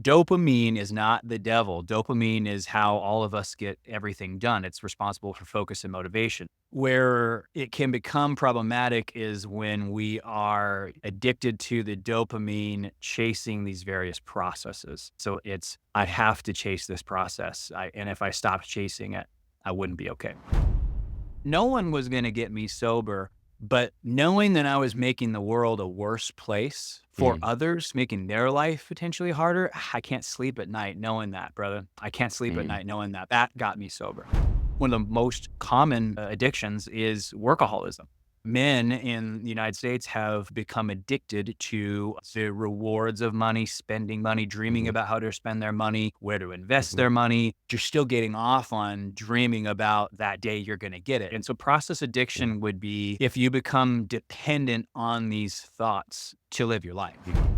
Dopamine is not the devil. Dopamine is how all of us get everything done. It's responsible for focus and motivation. Where it can become problematic is when we are addicted to the dopamine chasing these various processes. So it's, I have to chase this process. And if I stopped chasing it, I wouldn't be okay. No one was going to get me sober, but knowing that I was making the world a worse place for Mm, others, making their life potentially harder, I can't sleep at night knowing that, brother. I can't sleep at mm, night knowing that. That got me sober. One of the most common addictions is workaholism. Men in the United States have become addicted to the rewards of money, spending money, dreaming mhm, about how to spend their money, where to invest mhm, their money. You're still getting off on dreaming about that day you're going to get it. And so process yeah, addiction would be if you become dependent on these thoughts to live your life. mhm,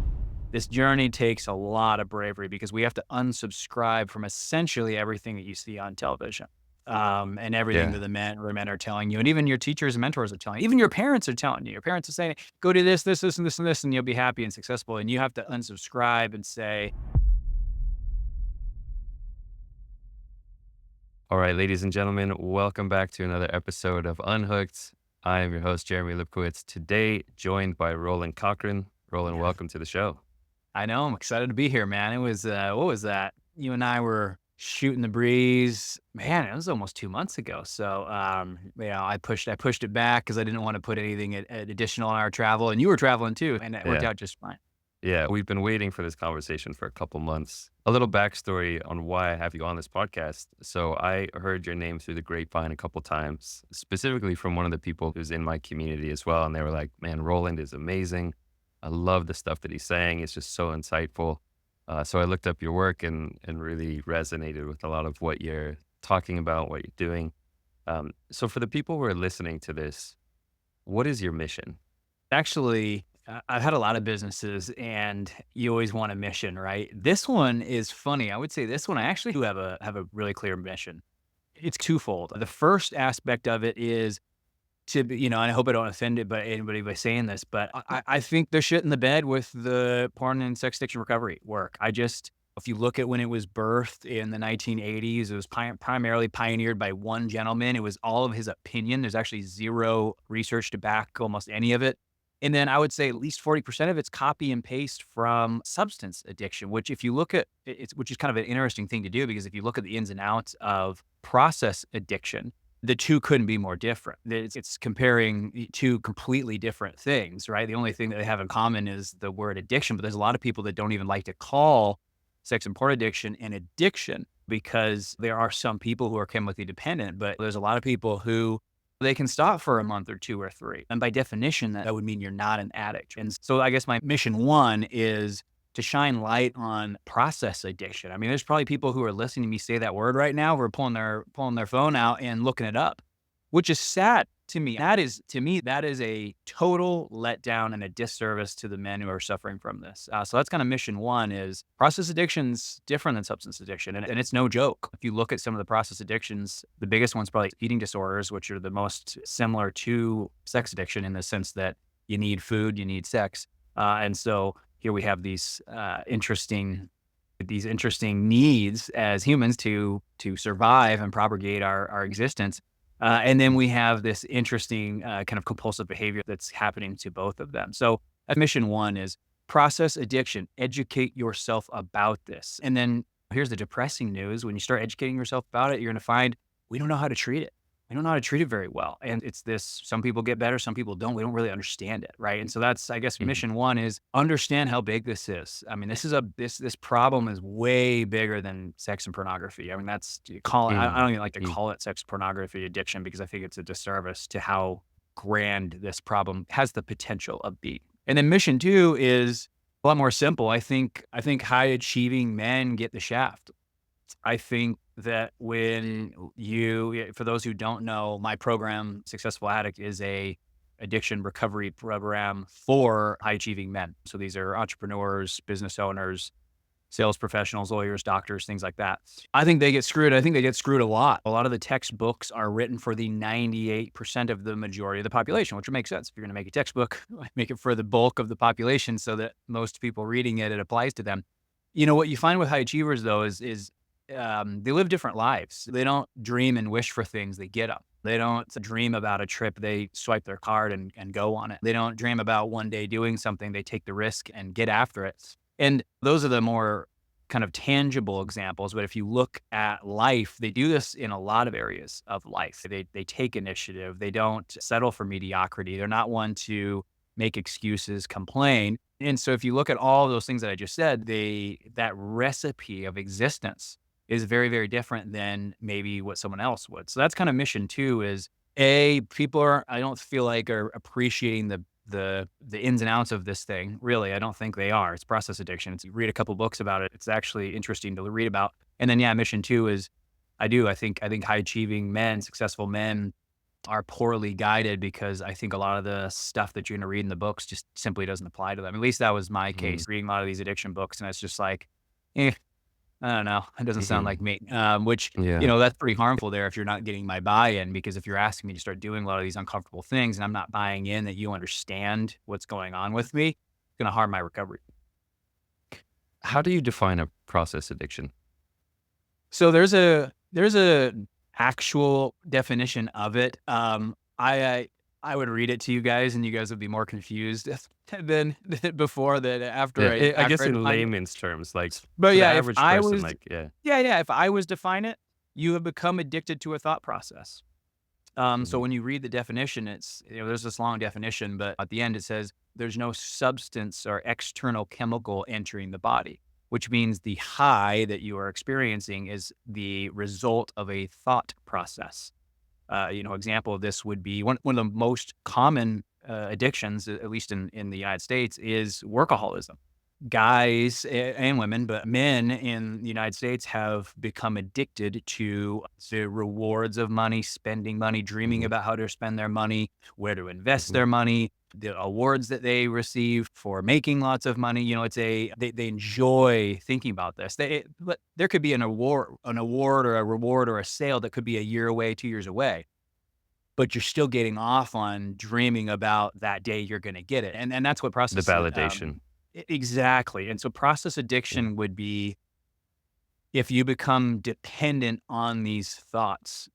This journey takes a lot of bravery because we have to unsubscribe from essentially everything that you see on television, and everything yeah, that the men are telling you, and even your teachers and mentors are telling you. Even your parents are telling you. Your parents are saying, "Go do this, this, this, and this, and this, and you'll be happy and successful." And you have to unsubscribe and say, All right, ladies and gentlemen, welcome back to another episode of Unhooked. I am your host, Jeremy Lipkowitz, today joined by Roland Cochran. Roland, "Yeah, welcome to the show. I know. I'm excited to be here, man." It was what was that? You and I were shooting the breeze. Man, it was almost 2 months ago. So, I pushed it back because I didn't want to put anything additional on our travel, and you were traveling too, and it worked Yeah, out just fine. yeah, we've been waiting for this conversation for a couple months. A little backstory on why I have you on this podcast. So I heard your name through the grapevine a couple times, specifically from one of the people who's in my community as well. And they were like, man, Roland is amazing. I love the stuff that he's saying. It's just so insightful. So I looked up your work and really resonated with a lot of what you're talking about, what you're doing. So for the people who are listening to this, what is your mission? Actually, I've had a lot of businesses, and you always want a mission, right? This one is funny. I would say this one I actually do have a really clear mission. It's twofold. The first aspect of it is to be, and I hope I don't offend it, but anybody by saying this, but I think they're shit in the bed with the porn and sex addiction recovery work. If you look at when it was birthed in the 1980s, it was primarily pioneered by one gentleman. It was all of his opinion. There's actually zero research to back almost any of it. And then I would say at least 40% of it's copy and paste from substance addiction, which if you look at which is kind of an interesting thing to do because if you look at the ins and outs of process addiction, the two couldn't be more different. It's comparing two completely different things, right? The only thing that they have in common is the word addiction, but there's a lot of people that don't even like to call sex and porn addiction an addiction because there are some people who are chemically dependent, but there's a lot of people who they can stop for a month or two or three. And by definition, that would mean you're not an addict. And so I guess my mission one is to shine light on process addiction. I mean, there's probably people who are listening to me say that word right now who are pulling their phone out and looking it up, which is sad to me. That is a total letdown and a disservice to the men who are suffering from this. So that's kind of mission one is process addiction's different than substance addiction. And it's no joke. If you look at some of the process addictions, the biggest one's probably eating disorders, which are the most similar to sex addiction in the sense that you need food, you need sex. And so here we have these interesting needs as humans to survive and propagate our existence. And then we have this interesting kind of compulsive behavior that's happening to both of them. So mission one is process addiction, educate yourself about this. And then here's the depressing news. When you start educating yourself about it, you're going to find we don't know how to treat it. We don't know how to treat it very well. And it's this, some people get better, some people don't. We don't really understand it. Right. And so that's, I guess, Mhm, mission one is understand how big this is. I mean, this problem is way bigger than sex and pornography. I mean, that's you call it, I mm, don't even like to mm, call it sex pornography addiction because I think it's a disservice to how grand this problem has the potential of being. And then mission two is a lot more simple. I think high achieving men get the shaft. I think that when for those who don't know, my program, Successful Addict, is a addiction recovery program for high achieving men. So these are entrepreneurs, business owners, sales professionals, lawyers, doctors, things like that. I think they get screwed. I think they get screwed a lot. A lot of the textbooks are written for the 98% of the majority of the population, which would make sense. If you're going to make a textbook, make it for the bulk of the population so that most people reading it, it applies to them. What you find with high achievers though is they live different lives. They don't dream and wish for things, they get them. They don't dream about a trip, they swipe their card and go on it. They don't dream about one day doing something, they take the risk and get after it. And those are the more kind of tangible examples, but if you look at life, they do this in a lot of areas of life. They take initiative, they don't settle for mediocrity. They're not one to make excuses, complain. And so if you look at all of those things that I just said, that recipe of existence is very, very different than maybe what someone else would. So that's kind of mission 2 is people I don't feel like are appreciating the ins and outs of this thing. Really, I don't think they are. It's process addiction. You read a couple books about it. It's actually interesting to read about. And then, yeah, mission 2 is I think high achieving men, successful men are poorly guided because I think a lot of the stuff that you're going to read in the books just simply doesn't apply to them. At least that was my Mhm. case, reading a lot of these addiction books. And it's just like, eh, I don't know. It doesn't sound Mhm. like me. Which, Yeah. that's pretty harmful there if you're not getting my buy-in, because if you're asking me to start doing a lot of these uncomfortable things and I'm not buying in that you understand what's going on with me, it's going to harm my recovery. How do you define a process addiction? So there's a actual definition of it. I would read it to you guys, and you guys would be more confused than before that after Yeah, I I after guess I in define it. layman's terms, like But for the yeah, if average I person, was like, yeah. yeah, yeah, if I was define it, you have become addicted to a thought process. So Mhm. when you read the definition, there's this long definition, but at the end it says there's no substance or external chemical entering the body, which means the high that you are experiencing is the result of a thought process. Example of this would be one of the most common addictions, at least in the United States, is workaholism. Guys and women, but men in the United States have become addicted to the rewards of money, spending money, dreaming Mhm. about how to spend their money, where to invest Mhm. their money, the awards that they receive for making lots of money. They enjoy thinking about this. But there could be an award or a reward or a sale that could be a year away, 2 years away, but you're still getting off on dreaming about that day you're gonna get it, and that's what The process validation. exactly, and so process Yeah. addiction would be if you become dependent on these thoughts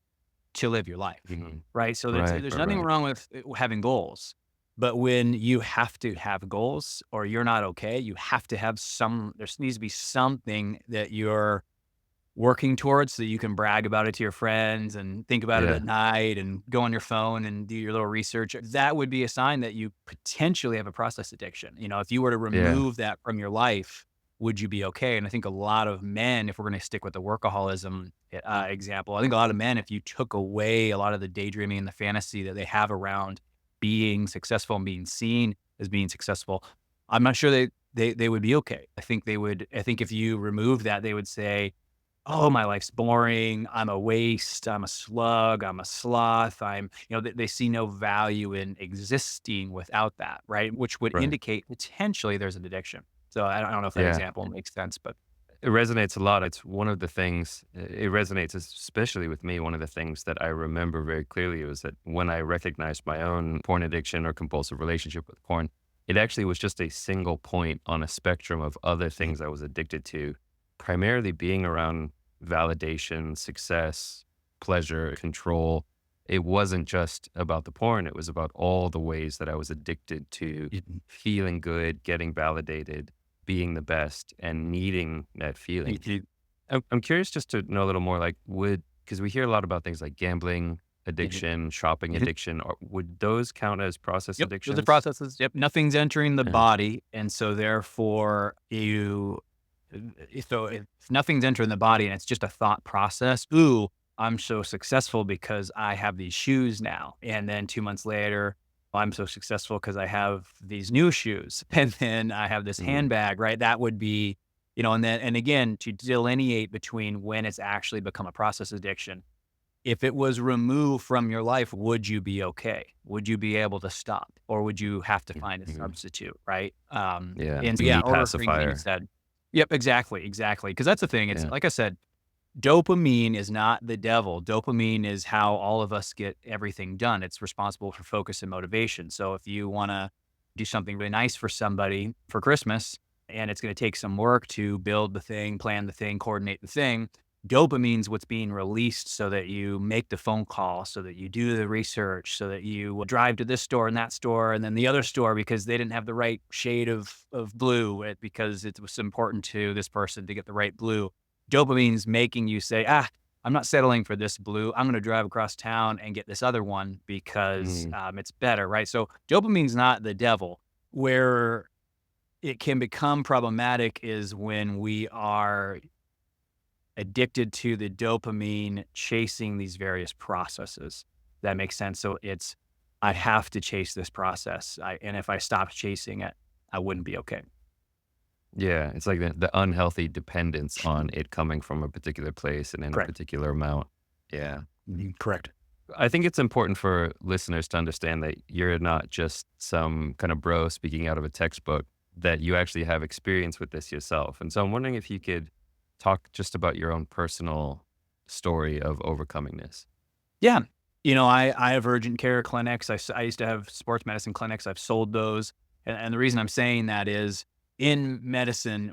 to live your life, Mhm. right? So Right, there's right, nothing right. wrong with having goals, but when you have to have goals or you're not okay, you have to have there needs to be something that you're working towards so that you can brag about it to your friends and think about it Yeah. at night and go on your phone and do your little research. That would be a sign that you potentially have a process addiction. If you were to Yeah. remove that from your life, would you be okay? And I think a lot of men, if we're going to stick with the workaholism example, I think a lot of men, if you took away a lot of the daydreaming and the fantasy that they have around being successful and being seen as being successful, I'm not sure they would be okay. I think if you remove that, they would say, "Oh, my life's boring. I'm a waste. I'm a slug. I'm a sloth. they see no value in existing without that, right? Which would Right. indicate potentially there's an addiction. So I don't know if that Yeah. example makes sense, but It resonates a lot. It's one of the things, it resonates especially with me. One of the things that I remember very clearly was that when I recognized my own porn addiction or compulsive relationship with porn, it actually was just a single point on a spectrum of other things I was addicted to, primarily being around validation, success, pleasure, control. It wasn't just about the porn, it was about all the ways that I was addicted to Mhm. feeling good, getting validated, being the best, and needing that You- feeling. you- I'm curious just to know a little more, like, because we hear a lot about things like gambling you- addiction, shopping you- addiction, or would those count as process Yep, those are addictions? processes. Yep, nothing's entering the Yeah. body, and so therefore if nothing's entering the body and it's just a thought process, "Ooh, I'm so successful because I have these shoes now," and then 2 months later, "I'm so successful because I have these new shoes," and then I have this Mhm. handbag, right? That would be, and again, to delineate between when it's actually become a process addiction. If it was removed from your life, would you be okay? Would you be able to stop, or would you have to find a Mhm. substitute, right? Yeah, And so, the yeah, need all those things that you pacifier. said. Yep, exactly, exactly. Because that's the thing, it's Yeah. like I said, dopamine is not the devil. Dopamine is how all of us get everything done. It's responsible for focus and motivation. So if you wanna do something really nice for somebody for Christmas and it's going to take some work to build the thing, plan the thing, coordinate the thing. Dopamine's what's being released so that you make the phone call, so that you do the research, so that you drive to this store and that store and then the other store because they didn't have the right shade of blue, because it was important to this person to get the right blue. Dopamine's making you say, I'm not settling for this blue. I'm going to drive across town and get this other one because Mm, it's better, right? So dopamine's not the devil. Where it can become problematic is when we are addicted to the dopamine chasing these various processes. That makes sense. So I have to chase this process. And if I stopped chasing it, I wouldn't be okay. yeah, it's like the unhealthy dependence on it coming from a particular place and in a Correct. particular amount. Yeah. Correct. I think it's important for listeners to understand that you're not just some kind of bro speaking out of a textbook, that you actually have experience with this yourself. And so I'm wondering if you could talk just about your own personal story of overcoming this. Yeah. I have urgent care clinics. I used to have sports medicine clinics. I've sold those. And the reason I'm saying that is in medicine,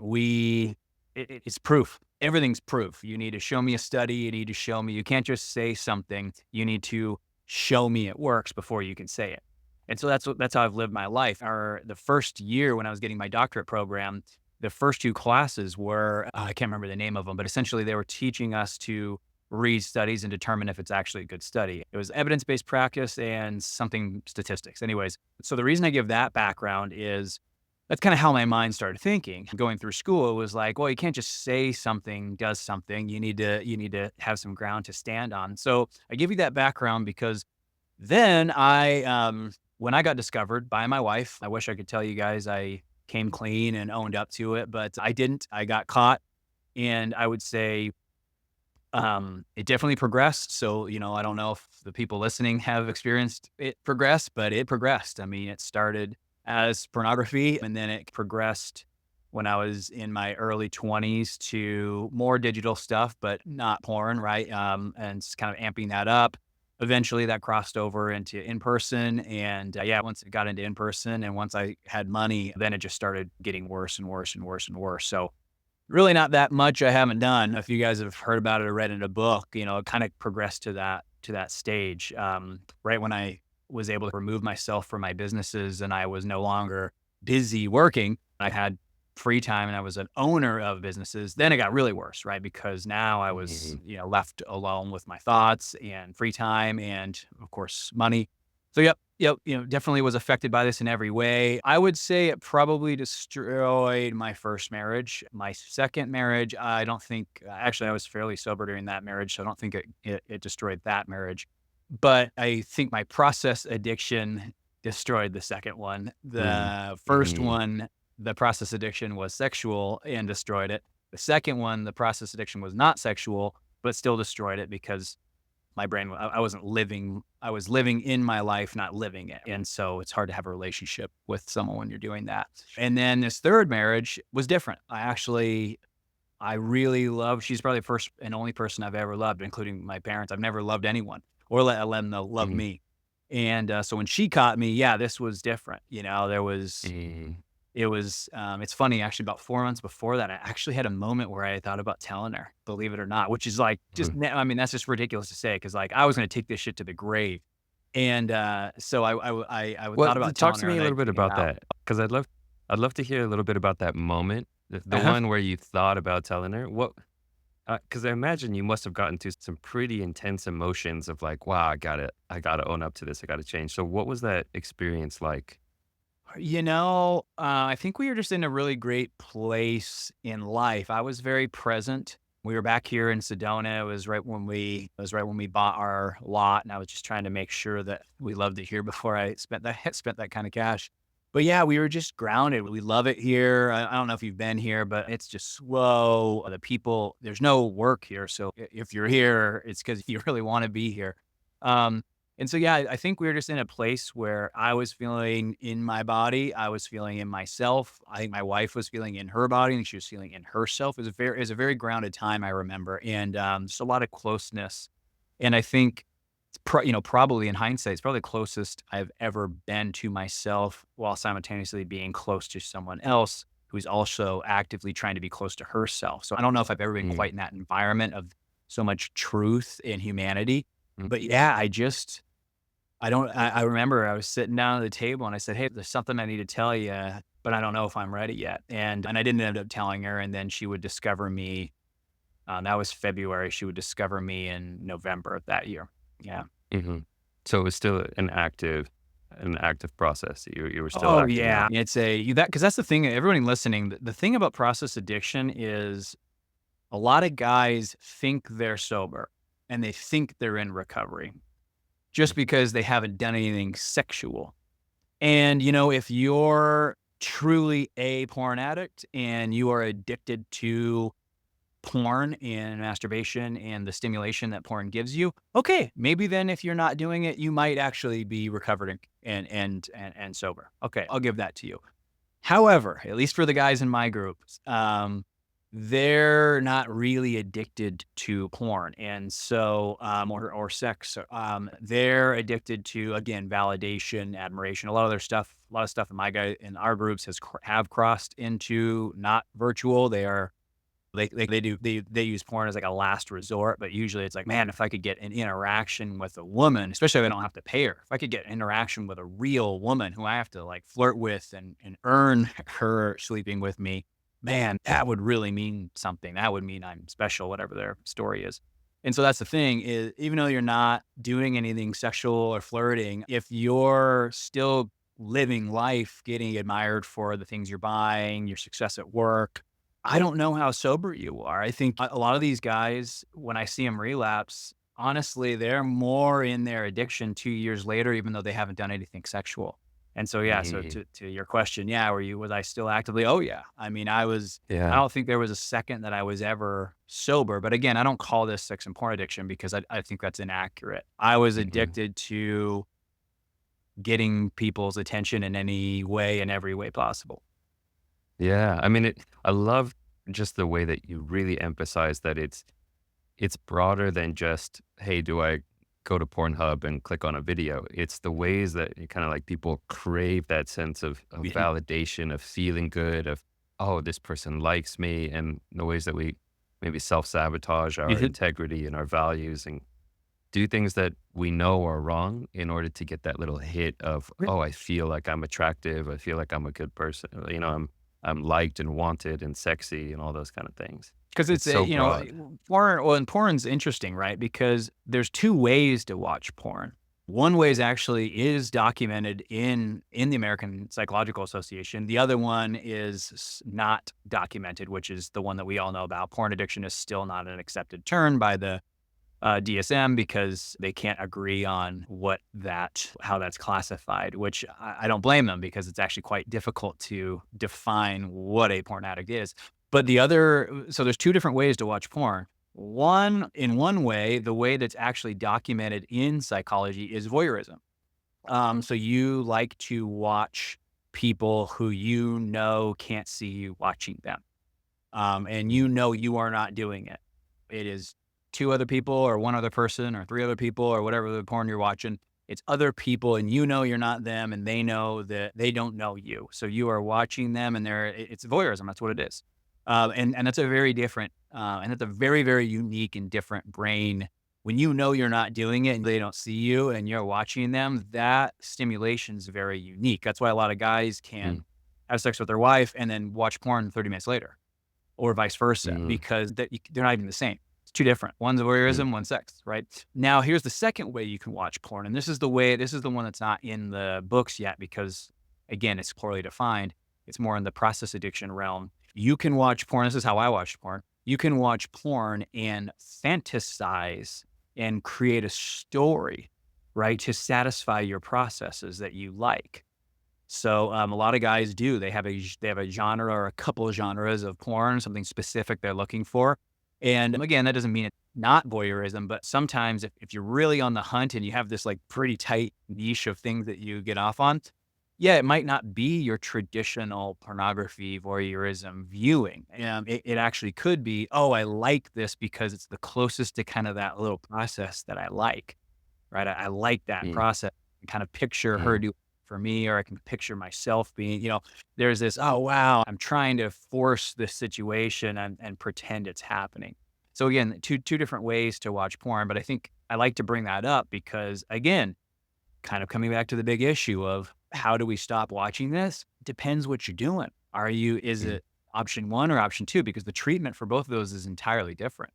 it's proof. Everything's proof. You need to show me a study. You need to show me. You can't just say something. You need to show me it works before you can say it. And so that's how I've lived my life. The first year when I was getting my doctorate program, the first two classes were, I can't remember the name of them, but essentially they were teaching us to read studies and determine if it's actually a good study. It was evidence-based practice and something statistics. Anyways, so the reason I give that background is that's kind of how my mind started thinking. Going through school, it was like, well, you can't just say something does something. You need to have some ground to stand on. So I give you that background because then when I got discovered by my wife, I wish I could tell you guys I came clean and owned up to it, but I didn't. I got caught, and I would say it definitely progressed. So, I don't know if the people listening have experienced it progress, but it progressed. I mean, it started as pornography and then it progressed when I was in my early 20s to more digital stuff, but not porn, right? And just kind of amping that up. Eventually that crossed over into in person. And yeah, once it got into in person and once I had money, then it just started getting worse and worse and worse and worse. So, really not that much I haven't done. If you guys have heard about it or read in a book, it kind of progressed to that stage. Right when I was able to remove myself from my businesses and I was no longer busy working, I had free time and I was an owner of businesses, then it got really worse, right? Because now I was, Mhm. left alone with my thoughts and free time and of course money. So yep, definitely was affected by this in every way. I would say it probably destroyed my first marriage. My second marriage, I don't think actually I was fairly sober during that marriage, so I don't think it destroyed that marriage. But I think my process addiction destroyed the second one. Mm. The first Mhm. one, the process addiction was sexual and destroyed it. The second one, the process addiction was not sexual, but still destroyed it because my brain, I wasn't living, I was living in my life, not living it. And so it's hard to have a relationship with someone when you're doing that. And then this third marriage was different. I really love, she's probably the first and only person I've ever loved, including my parents. I've never loved anyone or let them love Mhm. me. And so when she caught me, yeah, this was different. Mhm. It's funny actually about 4 months before that, I actually had a moment where I thought about telling her, believe it or not, which is like Mhm. I mean, that's just ridiculous to say because like I was gonna take this shit to the grave. And, so I Well, thought about talk telling to her me and a I little bit figured it about out. that because I'd love to hear a little bit about that moment, the Uh-huh. one where you thought about telling her. What? Because I imagine you must have gotten to some pretty intense emotions of like, wow, I gotta own up to this. I gotta change. So, what was that experience like? I think we were just in a really great place in life. I was very present. We were back here in Sedona. It was right when we bought our lot, and I was just trying to make sure that we loved it here before I spent that spent that kind of cash. But yeah, we were just grounded. We love it here. I don't know if you've been here, but it's just slow. The people, there's no work here. So if you're here, it's because you really want to be here. Um, and so, yeah, I think we were just in a place where I was feeling in my body. I was feeling in myself. I think my wife was feeling in her body and she was feeling in herself. It was a very grounded time, I remember. And just a lot of closeness. And I think, probably in hindsight, it's probably the closest I've ever been to myself while simultaneously being close to someone else. who's also actively trying to be close to herself. So I don't know if I've ever been Mm, quite in that environment of so much truth in humanity. mm, But yeah, I remember I was sitting down at the table and I said, "Hey, there's something I need to tell you, but I don't know if I'm ready yet." And I didn't end up telling her, and then she would discover me. That was February. She would discover me in November of that year. Yeah. mhm. So it was still an active process. You were still Oh acting out. yeah. It's a you that because that's the thing. Everybody listening. The thing about process addiction is a lot of guys think they're sober and they think they're in recovery just because they haven't done anything sexual. And, if you're truly a porn addict and you are addicted to porn and masturbation and the stimulation that porn gives you, okay, maybe then if you're not doing it, you might actually be recovered and sober. Okay, I'll give that to you. However, at least for the guys in my group, they're not really addicted to porn, and so, or sex. They're addicted to, again, validation, admiration. A lot of stuff in our groups have crossed into not virtual. They use porn as like a last resort, but usually it's like, man, if I could get an interaction with a woman, especially if I don't have to pay her, if I could get an interaction with a real woman who I have to like flirt with and earn her sleeping with me, man, that would really mean something. That would mean I'm special, whatever their story is. And so that's the thing is, even though you're not doing anything sexual or flirting, if you're still living life, getting admired for the things you're buying, your success at work, I don't know how sober you are. I think a lot of these guys, when I see them relapse, honestly, they're more in their addiction 2 years later, even though they haven't done anything sexual. And so, yeah, so Mm, to your question, yeah, was I still actively? Oh, yeah. I mean, I yeah. don't think there was a second that I was ever sober. But again, I don't call this sex and porn addiction because I think that's inaccurate. I was Mhm. addicted to getting people's attention in any way, in every way possible. Yeah. I mean, I love just the way that you really emphasize that it's broader than just, hey, do I go to Pornhub and click on a video? It's the ways that kind of like people crave that sense of validation, of feeling good, of, oh, this person likes me, and the ways that we maybe self sabotage our Mhm. integrity and our values and do things that we know are wrong in order to get that little hit of, oh, I feel like I'm attractive. I feel like I'm a good person. I'm liked and wanted and sexy and all those kind of things. 'Cause It's it's so broad. and porn's interesting, right? Because there's 2 ways to watch porn. One way is documented in the American Psychological Association. The other one is not documented, which is the one that we all know about. Porn addiction is still not an accepted term by the, DSM because they can't agree on how that's classified, which I don't blame them because it's actually quite difficult to define what a porn addict is. But so there's 2 different ways to watch porn. In one way, the way that's actually documented in psychology is voyeurism. So you like to watch people who can't see you watching them, and you are not doing it. It is 2 other people or 1 other person or 3 other people or whatever the porn you're watching. It's other people and you're not them and they know that they don't know you. So you are watching them and it's voyeurism, that's what it is. And that's a very different, and that's a very, very unique and different brain. When you're not doing it and they don't see you and you're watching them, that stimulation is very unique. That's why a lot of guys Mm, can have sex with their wife and then watch porn 30 minutes later or vice versa, mm, because they're not even the same. It's 2 different. One's mm, voyeurism, one's sex, right? Now, here's the second way you can watch porn, and this is the one that's not in the books yet because, again, it's poorly defined. It's more in the process addiction realm. You can watch porn. This is how I watched porn. You can watch porn and fantasize and create a story, right, to satisfy your processes that you like. So, a lot of guys do. They have a genre or a couple of genres of porn, something specific they're looking for. And again, that doesn't mean it's not voyeurism, but sometimes if you're really on the hunt and you have this like pretty tight niche of things that you get off on, yeah, it might not be your traditional pornography voyeurism viewing. It actually could be, oh, I like this because it's the closest to kind of that little process that I like, right? I like that mm, process. Kind of picture her mm. do for me, or I can picture myself being, there's this, oh, wow, I'm trying to force this situation and pretend it's happening. So again, two different ways to watch porn, but I think I like to bring that up because again, kind of coming back to the big issue of how do we stop watching this? Depends what you're doing. Is Mm, it option one or option two? Because the treatment for both of those is entirely different.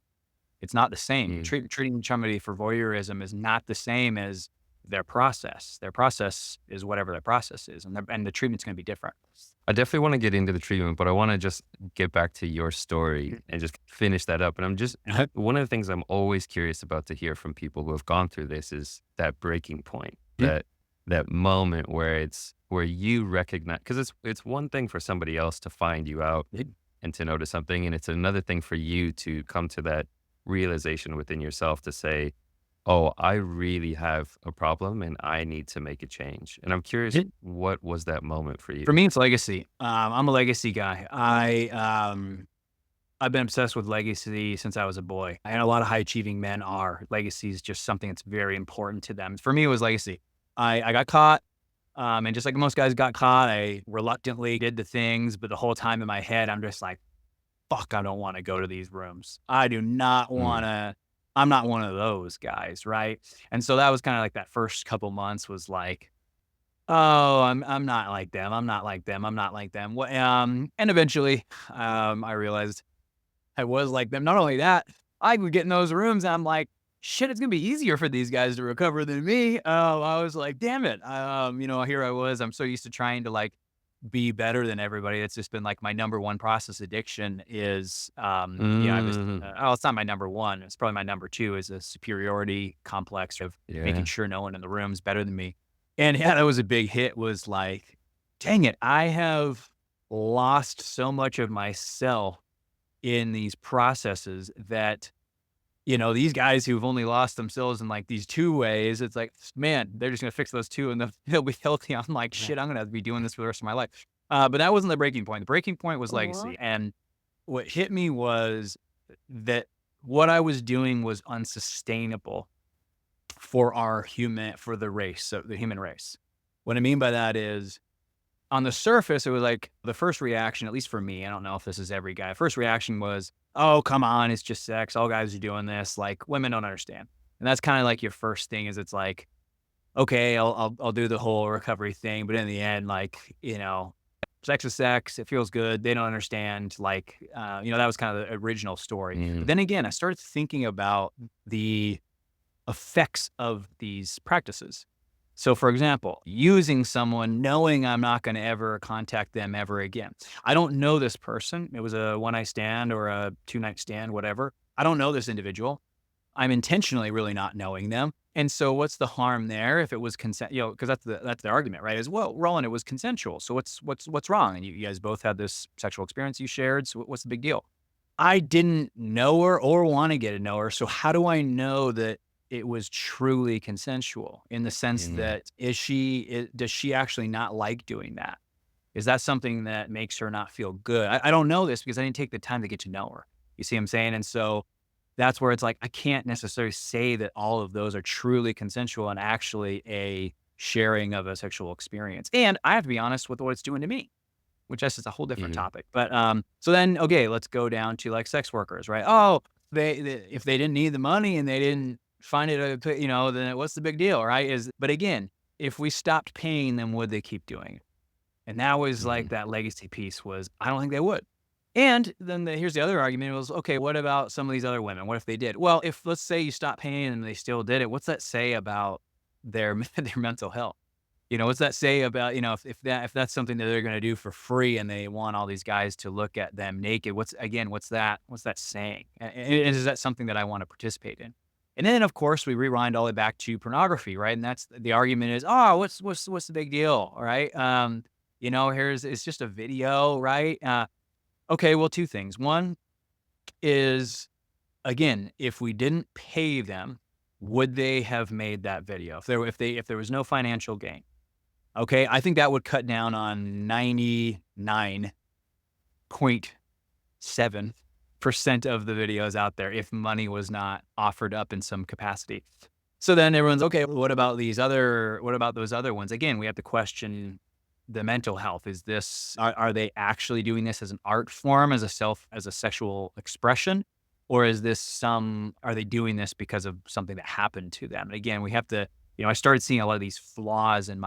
It's not the same. mm. Treating somebody for voyeurism is not the same as their process. Their process is whatever their process is, and the treatment's gonna be different. I definitely want to get into the treatment, but I want to just get back to your story and just finish that up. And one of the things I'm always curious about to hear from people who have gone through this is that breaking point, Yeah. that moment where where you recognize, because it's one thing for somebody else to find you out Yeah. and to notice something, and it's another thing for you to come to that realization within yourself to say, oh, I really have a problem and I need to make a change. And I'm curious, Yeah. what was that moment for you? For me, it's legacy. I'm a legacy guy. I've been obsessed with legacy since I was a boy, and a lot of high achieving men are. Legacy is just something that's very important to them. For me, it was legacy. I got caught, and just like most guys got caught, I reluctantly did the things, but the whole time in my head, I'm just like, "Fuck, I don't wanna go to these rooms. I do not Mm, wanna I'm not one of those guys," right? And so that was kinda like that first couple months was like, "Oh, I'm not like them. I'm not like them. I'm not like them." And eventually, I realized I was like them. Not only that, I would get in those rooms and I'm like, "Shit, it's gonna be easier for these guys to recover than me." I was like, "Damn it." Here I was, I'm so used to trying to, like, be better than everybody. It's just been, like, my number one process addiction is, I have this, mm, it's not my number one, it's probably my number 2 is a superiority complex of making yeah. sure no one in the room is better than me. And yeah, that was a big hit was like, "Dang it, I have lost so much of myself in these processes that, these guys who've only lost themselves in like these 2 ways, it's like, man, they're just gonna fix those 2 and they'll be healthy." I'm like, Right. shit, I'm gonna be doing this for the rest of my life. But that wasn't the breaking point. The breaking point was Aw. legacy. And what hit me was that what I was doing was unsustainable for the race, so the human race. What I mean by that is on the surface, it was like the first reaction, at least for me, I don't know if this is every guy. First reaction was, "Oh, come on, it's just sex. All guys are doing this. Like women don't understand." And that's kind of like your first thing is it's like, okay, I'll do the whole recovery thing, but in the end, like, sex is sex. It feels good. They don't understand. Like, that was kind of the original story. But Mm, then again, I started thinking about the effects of these practices. So, for example, using someone knowing I'm not going to ever contact them ever again. I don't know this person. It was a one night stand or a two-night stand, whatever. I don't know this individual. I'm intentionally really not knowing them. And so what's the harm there if it was consent, because that's the argument, right? Is well, Roland, it was consensual. So what's wrong? And you guys both had this sexual experience you shared. So what's the big deal? I didn't know her or wanna get to know her, so how do I know that it was truly consensual in the sense mm, that does she actually not like doing that? Is that something that makes her not feel good? I don't know this because I didn't take the time to get to know her. You see what I'm saying? And so that's where it's like, I can't necessarily say that all of those are truly consensual and actually a sharing of a sexual experience. And I have to be honest with what it's doing to me. Which is just a whole different mhm, topic. But, so then, okay, let's go down to, like, sex workers, right? Oh, if they didn't need the money and they didn't find it then what's the big deal, right? But again, if we stopped paying them, would they keep doing it? And that was, like, mhm, that legacy piece was, I don't think they would. And then here's the other argument was, okay, what about some of these other women? What if they did? Well, if let's say you stop paying and they still did it, what's that say about their their mental health? What's that say about, if that's something that they're gonna do for free and they want all these guys to look at them naked, what's that saying? And is that something that I wanna participate in? And then, of course, we rewind all the way back to pornography, right? And that's the argument is, "Oh, what's the big deal?" All right? Here's it's just a video, right? Okay, well, 2 things. One is, again, if we didn't pay them, would they have made that video? If there was no financial gain? Okay, I think that would cut down on 99.7% of the videos out there if money was not offered up in some capacity. So then everyone's, okay, what about those other ones? Again, we have to question the mental health. Is this, are they actually doing this as an art form, as a sexual expression? Or is this are they doing this because of something that happened to them? And again, we have to, I started seeing a lot of these flaws in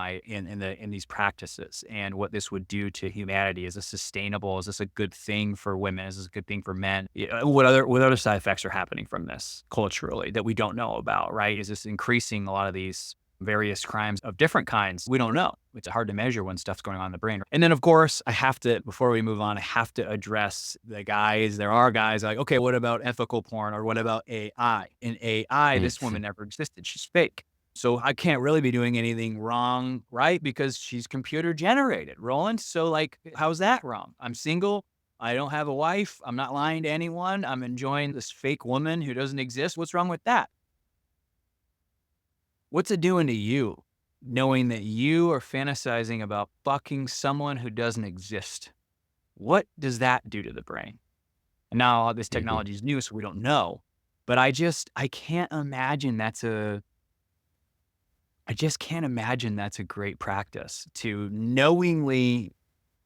these practices and what this would do to humanity. Is this sustainable? Is this a good thing for women? Is this a good thing for men? What other side effects are happening from this culturally that we don't know about, right? Is this increasing a lot of these various crimes of different kinds? We don't know. It's hard to measure when stuff's going on in the brain. And then, of course, before we move on, I have to address the guys. There are guys like, okay, what about ethical porn or what about AI? In AI, this woman never existed. She's fake. So I can't really be doing anything wrong, right? Because she's computer generated, Roland. So like, how's that wrong? I'm single. I don't have a wife. I'm not lying to anyone. I'm enjoying this fake woman who doesn't exist. What's wrong with that? What's it doing to you, knowing that you are fantasizing about fucking someone who doesn't exist? What does that do to the brain? And now all this Mhm. technology is new, so we don't know. But I can't imagine I just can't imagine that's a great practice to knowingly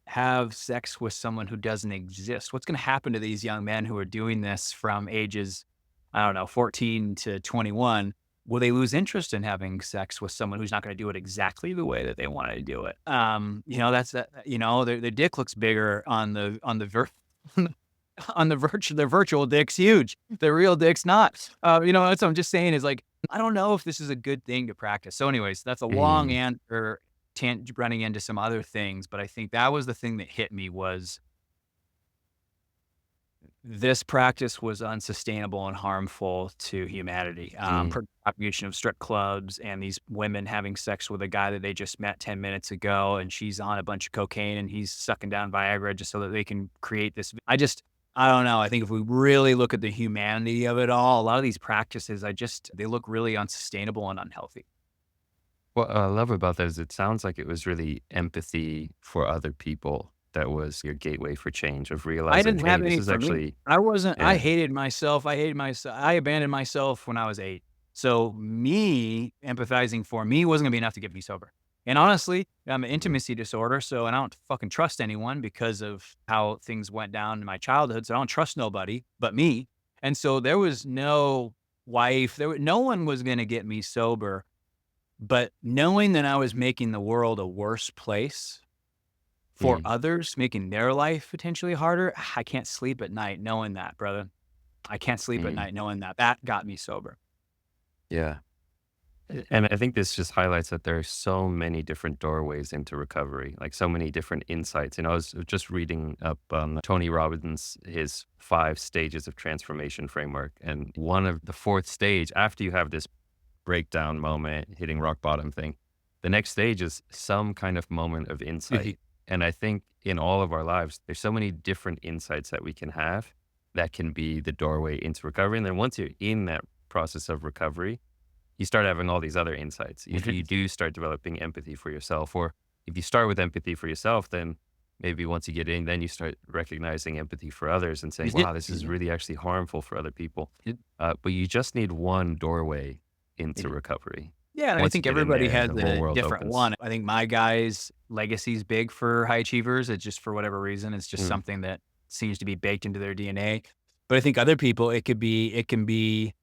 have sex with someone who doesn't exist. What's going to happen to these young men who are doing this from ages, I don't know, 14 to 21? Will they lose interest in having sex with someone who's not going to do it exactly the way that they want to do it? That's that. Their dick looks bigger on the virtual. Their virtual dick's huge. The real dick's not. That's what I'm just saying is like, I don't know if this is a good thing to practice. So anyways, that's a long Mm. answer running into some other things, but I think that was the thing that hit me was this practice was unsustainable and harmful to humanity. Mm. Propagation of strip clubs and these women having sex with a guy that they just met 10 minutes ago, and she's on a bunch of cocaine and he's sucking down Viagra just so that they can create this. I don't know. I think if we really look at the humanity of it all, a lot of these practices, they look really unsustainable and unhealthy. What I love about that is it sounds like it was really empathy for other people that was your gateway for change of I realizing, didn't hey, have this any is for me. actually, I yeah. hated myself. I abandoned myself when I was 8. So me empathizing for me wasn't gonna be enough to get me sober. And honestly, I'm an Mhm. intimacy disorder, so and I don't fucking trust anyone because of how things went down in my childhood, so I don't trust nobody but me. And so there was no wife, no one was gonna get me sober, but knowing that I was making the world a worse place for Mm. others, making their life potentially harder, I can't sleep at night knowing that, brother. I can't sleep at Mm. night knowing that. That got me sober. Yeah. And I think this just highlights that there are so many different doorways into recovery, like so many different insights. I was just reading up on Tony Robbins, his 5 stages of transformation framework. And one of the fourth stage, after you have this breakdown moment, hitting rock bottom thing, the next stage is some kind of moment of insight. Mhm. And I think in all of our lives, there's so many different insights that we can have that can be the doorway into recovery. And then once you're in that process of recovery, you start having all these other insights. If Mhm. you do start developing empathy for yourself, or if you start with empathy for yourself, then maybe once you get in, then you start recognizing empathy for others and saying, wow, this is Mhm. really actually harmful for other people. Mhm. But you just need one doorway into Mhm. recovery. Yeah, and I Once you think get in everybody there, has the whole a world different opens. one. I think my guy's legacy is big for high achievers. It's just for whatever reason, it's just Mm. something that seems to be baked into their DNA. But I think other people, it can be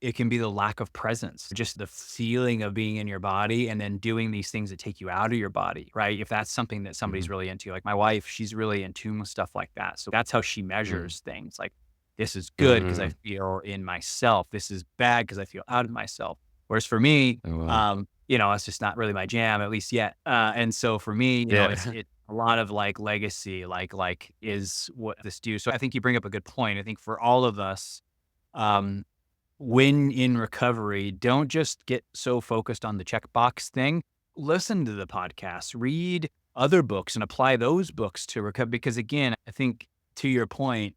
the lack of presence, just the feeling of being in your body and then doing these things that take you out of your body, right? If that's something that somebody's Mhm. really into, like my wife, she's really in tune with stuff like that. So that's how she Mm. measures things. Like, this is good because I Mm. feel in myself. This is bad because I feel out of myself. Whereas for me, Oh, wow. it's just not really my jam, at least yet. And so for me, Yeah. it's a lot of like legacy, like is what this do. So I think you bring up a good point. I think for all of us, um, when in recovery, don't just get so focused on the checkbox thing. Listen to the podcast, read other books and apply those books to recover. Because again, I think to your point,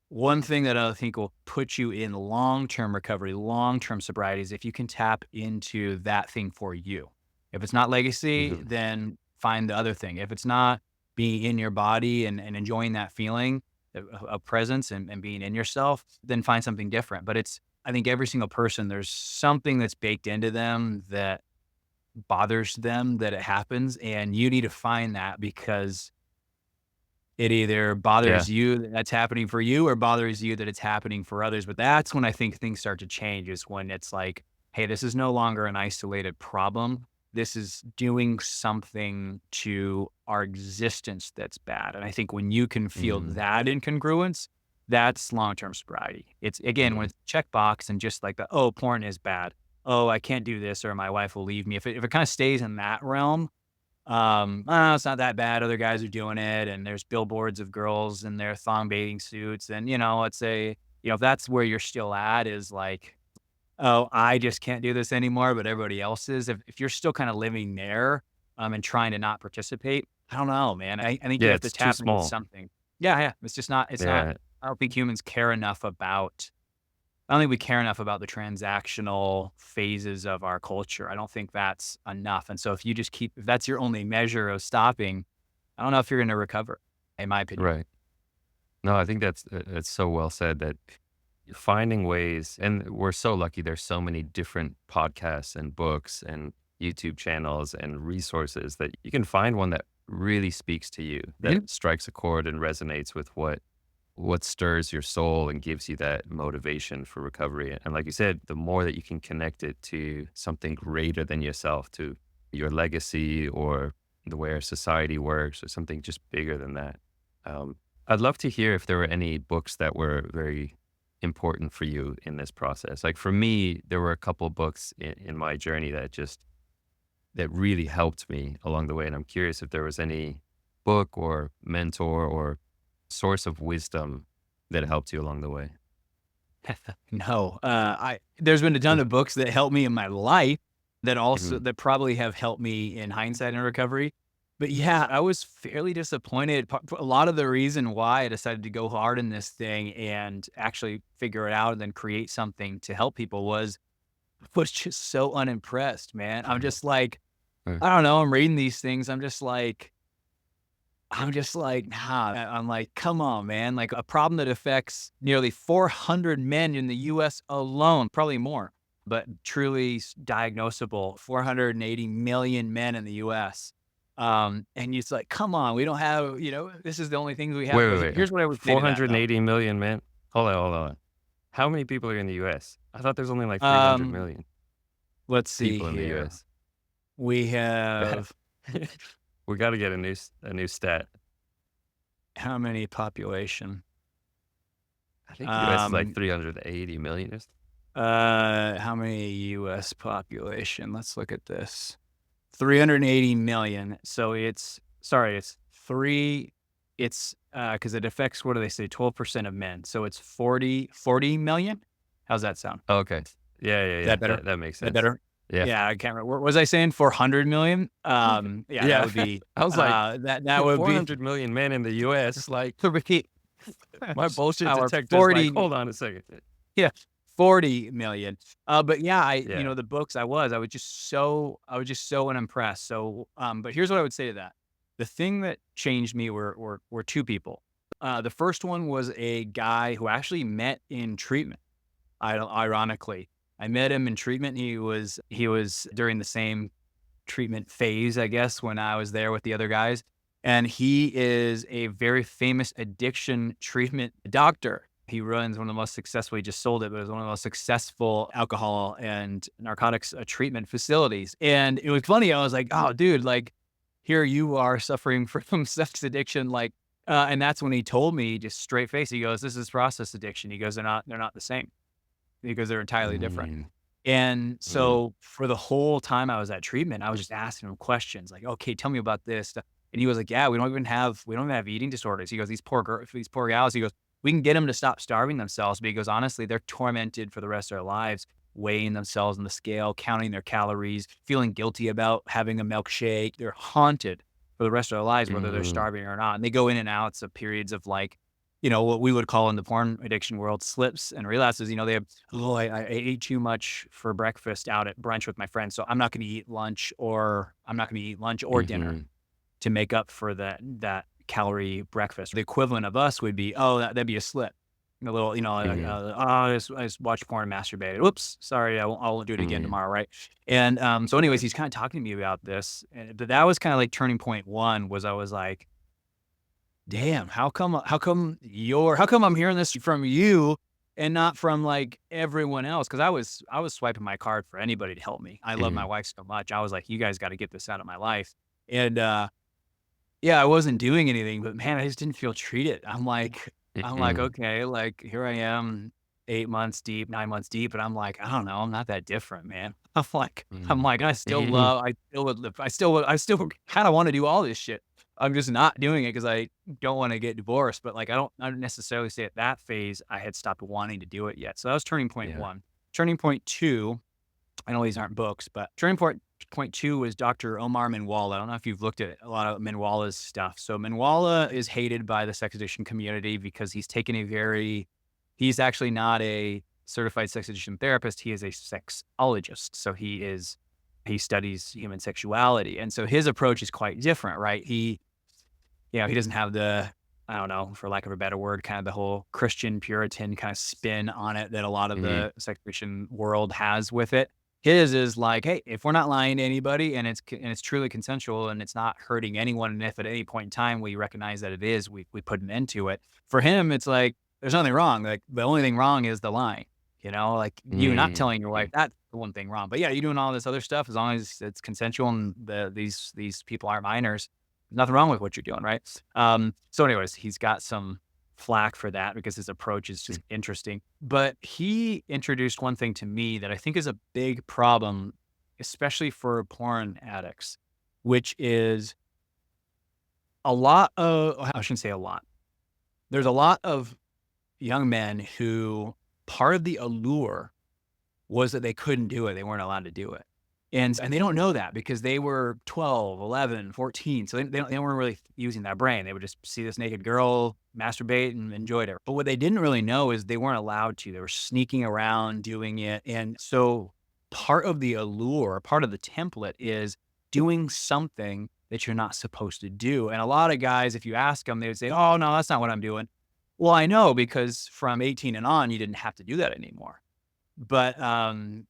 one thing that I think will put you in long-term recovery, long-term sobriety is if you can tap into that thing for you. If it's not legacy, Mhm. then find the other thing. If it's not being in your body and enjoying that feeling of presence and being in yourself, then find something different. But I think every single person, there's something that's baked into them that bothers them that it happens, and you need to find that because it either Yeah. bothers you that that's happening for you or bothers you that it's happening for others. But that's when I think things start to change is when it's like, hey, this is no longer an isolated problem. This is doing something to our existence that's bad. And I think when you can feel Mm, that incongruence, that's long-term sobriety. It's again, when mm, it's checkbox and just like the, oh, porn is bad. Oh, I can't do this or my wife will leave me. If it kind of stays in that realm, "Oh, it's not that bad, other guys are doing it, and there's billboards of girls in their thong bathing suits," and, let's say, if that's where you're still at is like, "Oh, I just can't do this anymore, but everybody else is." If you're still kinda living there, and trying to not participate, I don't know, man. I think you yeah, have to it's too tap into small. something. Yeah, yeah. It's not Yeah. I don't think humans care enough about I don't think we care enough about the transactional phases of our culture. I don't think that's enough. And so if that's your only measure of stopping, I don't know if you're going to recover, in my opinion. Right. No, I think that's so well said that finding ways, and we're so lucky. There's so many different podcasts and books and YouTube channels and resources that you can find one that really speaks to you, Yeah. that strikes a chord and resonates with what stirs your soul and gives you that motivation for recovery. And like you said, the more that you can connect it to something greater than yourself, to your legacy or the way our society works or something just bigger than that. I'd love to hear if there were any books that were very important for you in this process. Like for me, there were a couple books in my journey that really helped me along the way. And I'm curious if there was any book or mentor or source of wisdom that helped you along the way. No, there's been a ton of books that helped me in my life Mhm. that probably have helped me in hindsight and recovery. But yeah, I was fairly disappointed. A lot of the reason why I decided to go hard in this thing and actually figure it out and then create something to help people was just so unimpressed, man. I'm just like, Uh, I don't know. I'm reading these things. I'm just like, nah. I'm like, come on, man. Like a problem that affects nearly 400 men in the US alone, probably more, but truly diagnosable 480 million men in the US. And it's like, come on, we don't have, this is the only things we have. Wait, But wait, wait. here's what I would say to that though. 480 million men? Hold on. How many people are in the US? I thought there's only like 300 Um, million let's see people in the here. US. We have We got to get a new stat. how many population? I think US is like Um, 380 million. how many US population? Let's look at this. 380 million. So it's 3 it's, because it affects, what do they say, 12% of men. So it's 40 million? How's that sound? Okay. Yeah, yeah, Is yeah. that better? Is That makes that sense. better? Yeah. Yeah, I can't remember. What was I saying? 400,000,000? Yeah, that Yeah. would be, I was like, that would be 400 million men in the US. Like, to repeat, my bullshit our detector's like, 40 hold on a second. yeah, 40,000,000. But yeah, Yeah. the books I was just so unimpressed. So, but here's what I would say to that. The thing that changed me were 2 people. The first one was a guy who I actually met in treatment, ironically. I met him in treatment. He was during the same treatment phase, I guess, when I was there with the other guys. And he is a very famous addiction treatment doctor. He runs one of the most successful, he just sold it, but it was one of the most successful alcohol and narcotics treatment facilities. And it was funny. I was like, oh, dude, like, here you are suffering from sex addiction. And that's when he told me just straight face, he goes, this is process addiction. He goes, they're not the same because they're entirely different. Mm, And mm, so for the whole time I was at treatment, I was just asking him questions like, "Okay, tell me about this." And he was like, "Yeah, we don't even have eating disorders." He goes, these poor gals." He goes, "We can get them to stop starving themselves." But he goes, "Honestly, they're tormented for the rest of their lives, weighing themselves on the scale, counting their calories, feeling guilty about having a milkshake. They're haunted for the rest of their lives, whether they're mm. starving or not." And they go in and outs of periods of like, what we would call in the porn addiction world slips and relapses. They have, oh, I ate too much for breakfast out at brunch with my friends, so I'm not gonna eat lunch or dinner Mhm. to make up for that calorie breakfast. The equivalent of us would be, oh, that'd be a slip. A little, Mhm. I just watched porn and masturbated. Whoops, sorry, I won't do it again Mhm. tomorrow, right? And, so anyways, he's kinda talking to me about this, but that was kinda like turning point 1 was I was like, "Damn, how come I'm hearing this from you and not from, like, everyone else?" Because I was swiping my card for anybody to help me. I love my Mhm. wife so much. I was like, "You guys gotta get this out of my life." And, yeah, I wasn't doing anything, but man, I just didn't feel treated. I'm like, Mhm. "Okay," like, here I am 8 months deep, 9 months deep, and I'm like, "I don't know, I'm not that different, man." I'm Mhm. like, I still kinda wanna do all this shit. I'm just not doing it because I don't wanna get divorced, but, like, I don't necessarily say at that phase I had stopped wanting to do it yet. So that was turning point Yeah. 1. Turning point 2, I know these aren't books, but turning point 2 is Dr. Omar Minwalla. I don't know if you've looked at a lot of Minwalla's stuff. So Minwalla is hated by the sex addiction community because he's actually not a certified sex addiction therapist. He is a sexologist. So he studies human sexuality. And so his approach is quite different, right? He doesn't have I don't know, for lack of a better word, kind of the whole Christian Puritan kind of spin on it that a lot of Mhm. the sex addiction world has with it. His is like, "Hey, if we're not lying to anybody and it's truly consensual and it's not hurting anyone, and if at any point in time we recognize that it is, we put an end to it." For him, it's like, there's nothing wrong. Like, the only thing wrong is the lying, like you not Mhm. telling your wife, that's the one thing wrong. But yeah, you doing all this other stuff as long as it's consensual and these people aren't minors, nothing wrong with what you're doing, right? So anyways, he's got some flack for that because his approach is just Mhm. interesting. But he introduced one thing to me that I think is a big problem, especially for porn addicts, which is I shouldn't say a lot. There's a lot of young men who part of the allure was that they couldn't do it. They weren't allowed to do it. And they don't know that because they were 12, 11, 14. So they weren't really using that brain. They would just see this naked girl, masturbate, and enjoyed it. But what they didn't really know is they weren't allowed to. They were sneaking around doing it. And so part of the allure, part of the template is doing something that you're not supposed to do. And a lot of guys, if you ask them, they would say, "Oh, no, that's not what I'm doing." Well, I know because from 18 and on, you didn't have to do that anymore. But, when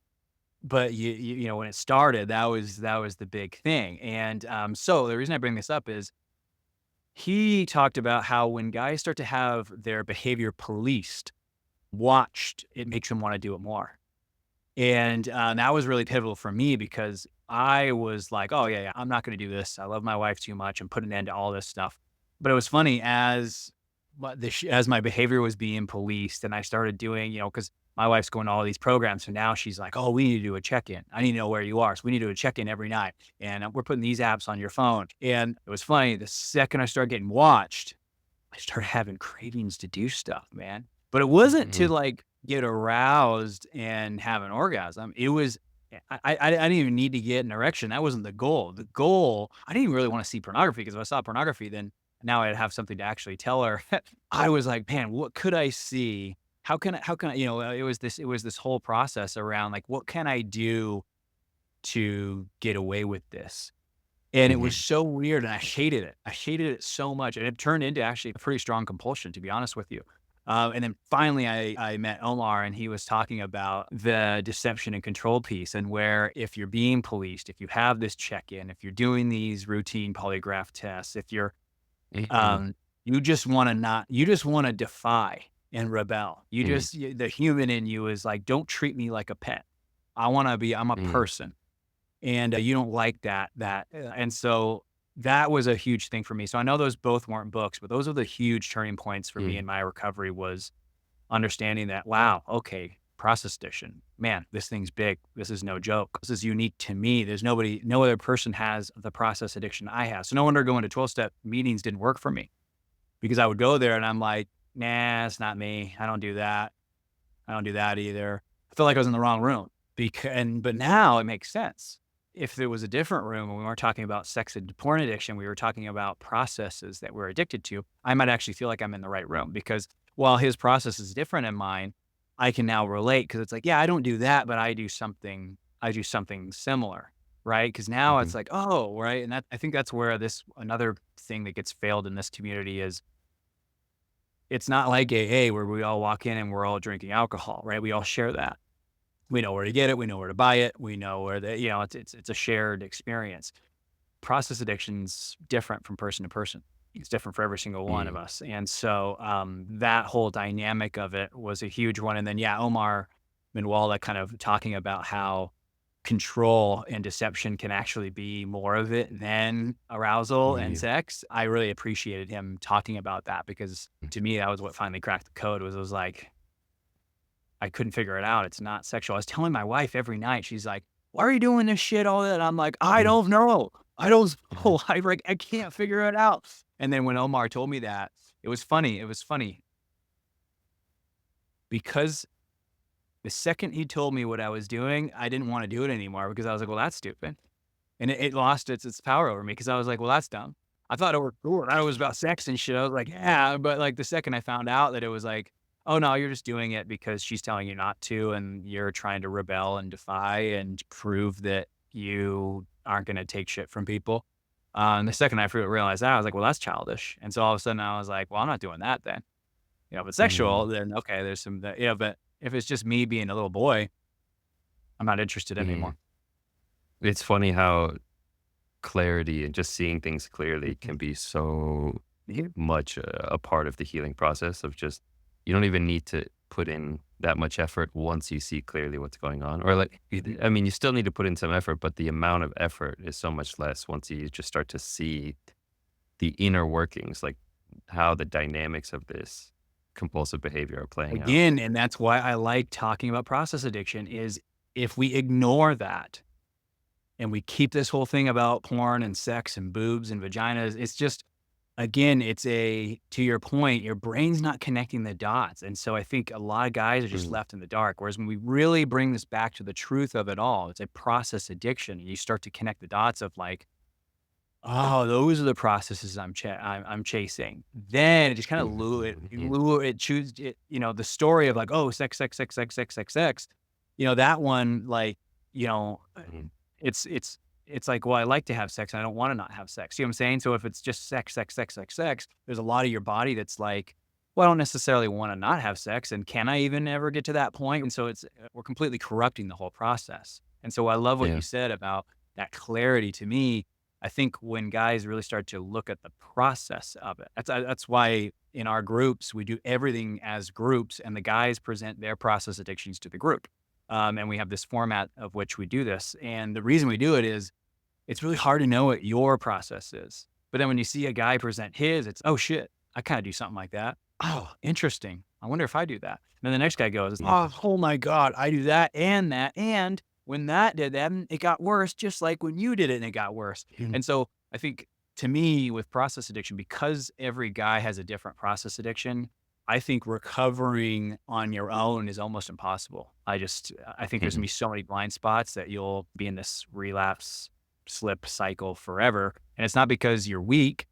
it started, that was the big thing, and, so the reason I bring this up is he talked about how when guys start to have their behavior policed, watched, it makes them wanna do it more, and, that was really pivotal for me because I was like, "Oh, yeah, yeah, I'm not gonna do this. I love my wife too much. I'm putting an end to all this stuff." But it was funny as my behavior was being policed and I started doing, because my wife's going to all these programs. So now she's like, "Oh, we need to do a check-in. I need to know where you are. So we need to do a check-in every night. And we're putting these apps on your phone." And it was funny. The second I started getting watched, I started having cravings to do stuff, man. But it wasn't to, Mhm. like, get aroused and have an orgasm. It was I didn't even need to get an erection. That wasn't the goal. The goal, I didn't even really wanna see pornography because if I saw pornography, then now I'd have something to actually tell her. I was like, "Man, what could I see? How can I," it was this whole process around, like, what can I do to get away with this? And it was Mhm. so weird, and I hated it. I hated it so much, and it turned into actually a pretty strong compulsion, to be honest with you. And then finally, I met Omar, and he was talking about the deception and control piece, and where if you're being policed, if you have this check-in, if you're doing these routine polygraph tests, if you're Mhm. um, you just wanna defy and rebel. Mhm. The human in you is like, "Don't treat me like a pet. I'm a Mhm. person." And, you don't like and so that was a huge thing for me. So I know those both weren't books, but those are the huge turning points for me Mhm. in my recovery was understanding that, wow, okay, process addiction. Man, this thing's big. This is no joke. This is unique to me. No other person has the process addiction I have. So no wonder going to 12-step meetings didn't work for me because I would go there and I'm like, nah, it's not me. I don't do that. I don't do that either. I felt like I was in the wrong room but now it makes sense. If there was a different room and we weren't talking about sex and porn addiction, we were talking about processes that we're addicted to, I might actually feel like I'm in the right room because while his process is different than mine, I can now relate because it's like, yeah, I don't do that, but I do something similar, right? Because now it's Mhm. like, oh, right. And I think that's where this another thing that gets failed in this community is It's not like AA where we all walk in and we're all drinking alcohol, right? We all share that. We know where to get it. We know where to buy it. We know where it's a shared experience. Process addiction's different from person to person. It's different for every single one of Mm, us. And so that whole dynamic of it was a huge one. And then, yeah, Omar Minwala kind of talking about how control and deception can actually be more of it than arousal and yeah. sex. I really appreciated him talking about that because to me, that was what finally cracked the code was it was like, I couldn't figure it out. It's not sexual. I was telling my wife every night, she's like, "Why are you doing this shit all that?" I'm like, "I Mm, don't know. I don't mhm, know. I can't figure it out." And then when Omar told me that, it was funny. It was funny because the second he told me what I was doing, I didn't wanna do it anymore because I was like, "Well, that's stupid." And it lost its power over me because I was like, "Well, that's dumb." I thought it were cool. I thought it was about sex and shit. I was like, "Yeah," but, like, the second I found out that it was like, "Oh, no, you're just doing it because she's telling you not to, and you're trying to rebel and defy and prove that you aren't gonna take shit from people." And the second I realized that, I was like, "Well, that's childish." And so all of a sudden I was like, "Well, I'm not doing that then." If it's mm, sexual, then okay, there's some that but if it's just me being a little boy, I'm not interested yeah. anymore. It's funny how clarity and just seeing things clearly Mhm. can be so Yeah. much a part of the healing process of just you don't even need to put in that much effort once you see clearly what's going on. Or like, I mean, you still need to put in some effort, but the amount of effort is so much less once you just start to see the inner workings, like how the dynamics of this compulsive behavior are playing out. Again, and that's why I like talking about process addiction is if we ignore that and we keep this whole thing about porn and sex and boobs and vaginas, it's just again, it's to your point, your brain's not connecting the dots. And so I think a lot of guys are just Mm, left in the dark. Whereas when we really bring this back to the truth of it all, it's a process addiction. And you start to connect the dots of like, oh, those are the processes I'm chasing. Then it just kinda yeah, lure it choose it the story of like, "Oh, sex, sex, sex, sex, sex, sex, sex." That one, like, you know, mm, it's it's it's like, well, I like to have sex, and I don't wanna not have sex. See what I'm saying? So if it's just sex, sex, sex, sex, sex, there's a lot of your body that's like, "Well, I don't necessarily wanna not have sex, and can I even ever get to that point?" And so we're completely corrupting the whole process. And so I love what you yeah. said about that clarity to me. I think when guys really start to look at the process of it, that's why in our groups, we do everything as groups, and the guys present their process addictions to the group. And we have this format of which we do this. And the reason we do it is it's really hard to know what your process is. But then when you see a guy present his, it's, oh shit, I kind of do something like that. Oh, interesting. I wonder if I do that. And then the next guy goes, Mm, oh my God, I do that and that. And when that did that, it got worse, just like when you did it and it got worse. mm, And so I think to me, with process addiction, because every guy has a different process addiction, I think recovering on your own is almost impossible. I think there's gonna mhm. be so many blind spots that you'll be in this relapse slip cycle forever. And it's not because you're weak,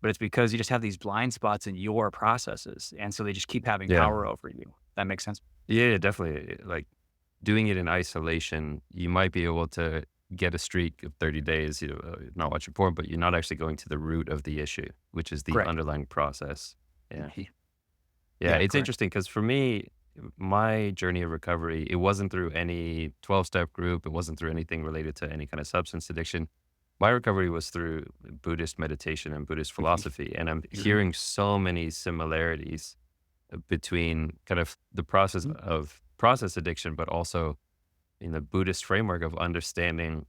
but it's because you just have these blind spots in your processes. And so they just keep having Yeah. power over you. That makes sense. Yeah, definitely. Like doing it in isolation, you might be able to get a streak of 30 days, not watching porn, but you're not actually going to the root of the issue, which is the Correct. underlying process. Yeah. Mhm. Yeah. Yeah, It's correct. interesting because for me, my journey of recovery, it wasn't through any 12-step group. It wasn't through anything related to any kind of substance addiction. My recovery was through Buddhist meditation and Buddhist Mhm. philosophy. And I'm Mhm. hearing so many similarities between kind of the process Mhm. of process addiction, but also in the Buddhist framework of understanding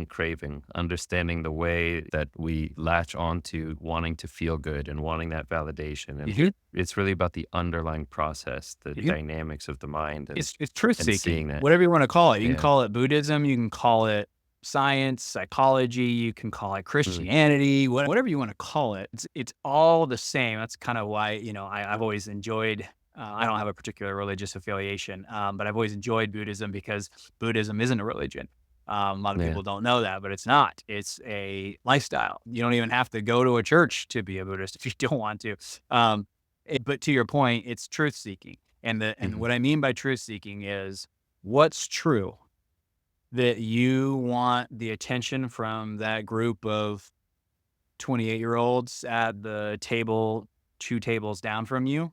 craving, understanding the way that we latch on to wanting to feel good and wanting that validation. And Mhm. it's really about the underlying process, the Mhm. dynamics of the mind It's truth and seeking, seeing that. whatever you wanna call it. You can Yeah. call it Buddhism, you can call it science, psychology, you can call it Mm, Christianity, whatever you wanna call it. It's all the same. That's kinda why, I've always enjoyed I don't have a particular religious affiliation, but I've always enjoyed Buddhism because Buddhism isn't a religion. A lot of yeah. people don't know that, but it's not. It's a lifestyle. You don't even have to go to a church to be a Buddhist if you don't want to. But to your point, it's truth seeking. And Mhm. what I mean by truth seeking is what's true that you want the attention from that group of 28-year-olds at the table two tables down from you,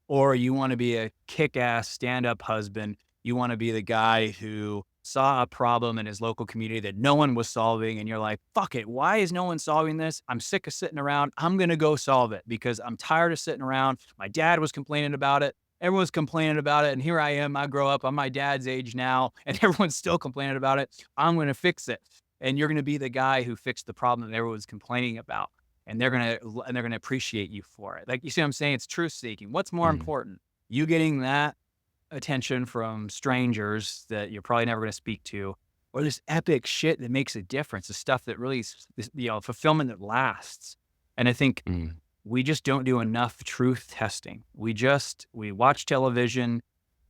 or you want to be a kick-ass stand-up husband. You want to be the guy who saw a problem in his local community that no one was solving, and you're like, fuck it, why is no one solving this? I'm sick of sitting around. I'm going to go solve it because I'm tired of sitting around. My dad was complaining about it. Everyone's complaining about it. And here I am. I grow up. I'm my dad's age now, and everyone's still complaining about it. I'm going to fix it. And you're going to be the guy who fixed the problem that everyone's complaining about. And they're going to appreciate you for it. Like, you see what I'm saying? It's truth seeking. What's more Mm. important? You getting that attention from strangers that you're probably never going to speak to, or this epic shit that makes a difference, the stuff that really, fulfillment that lasts. And I think Mm. we just don't do enough truth testing. We watch television,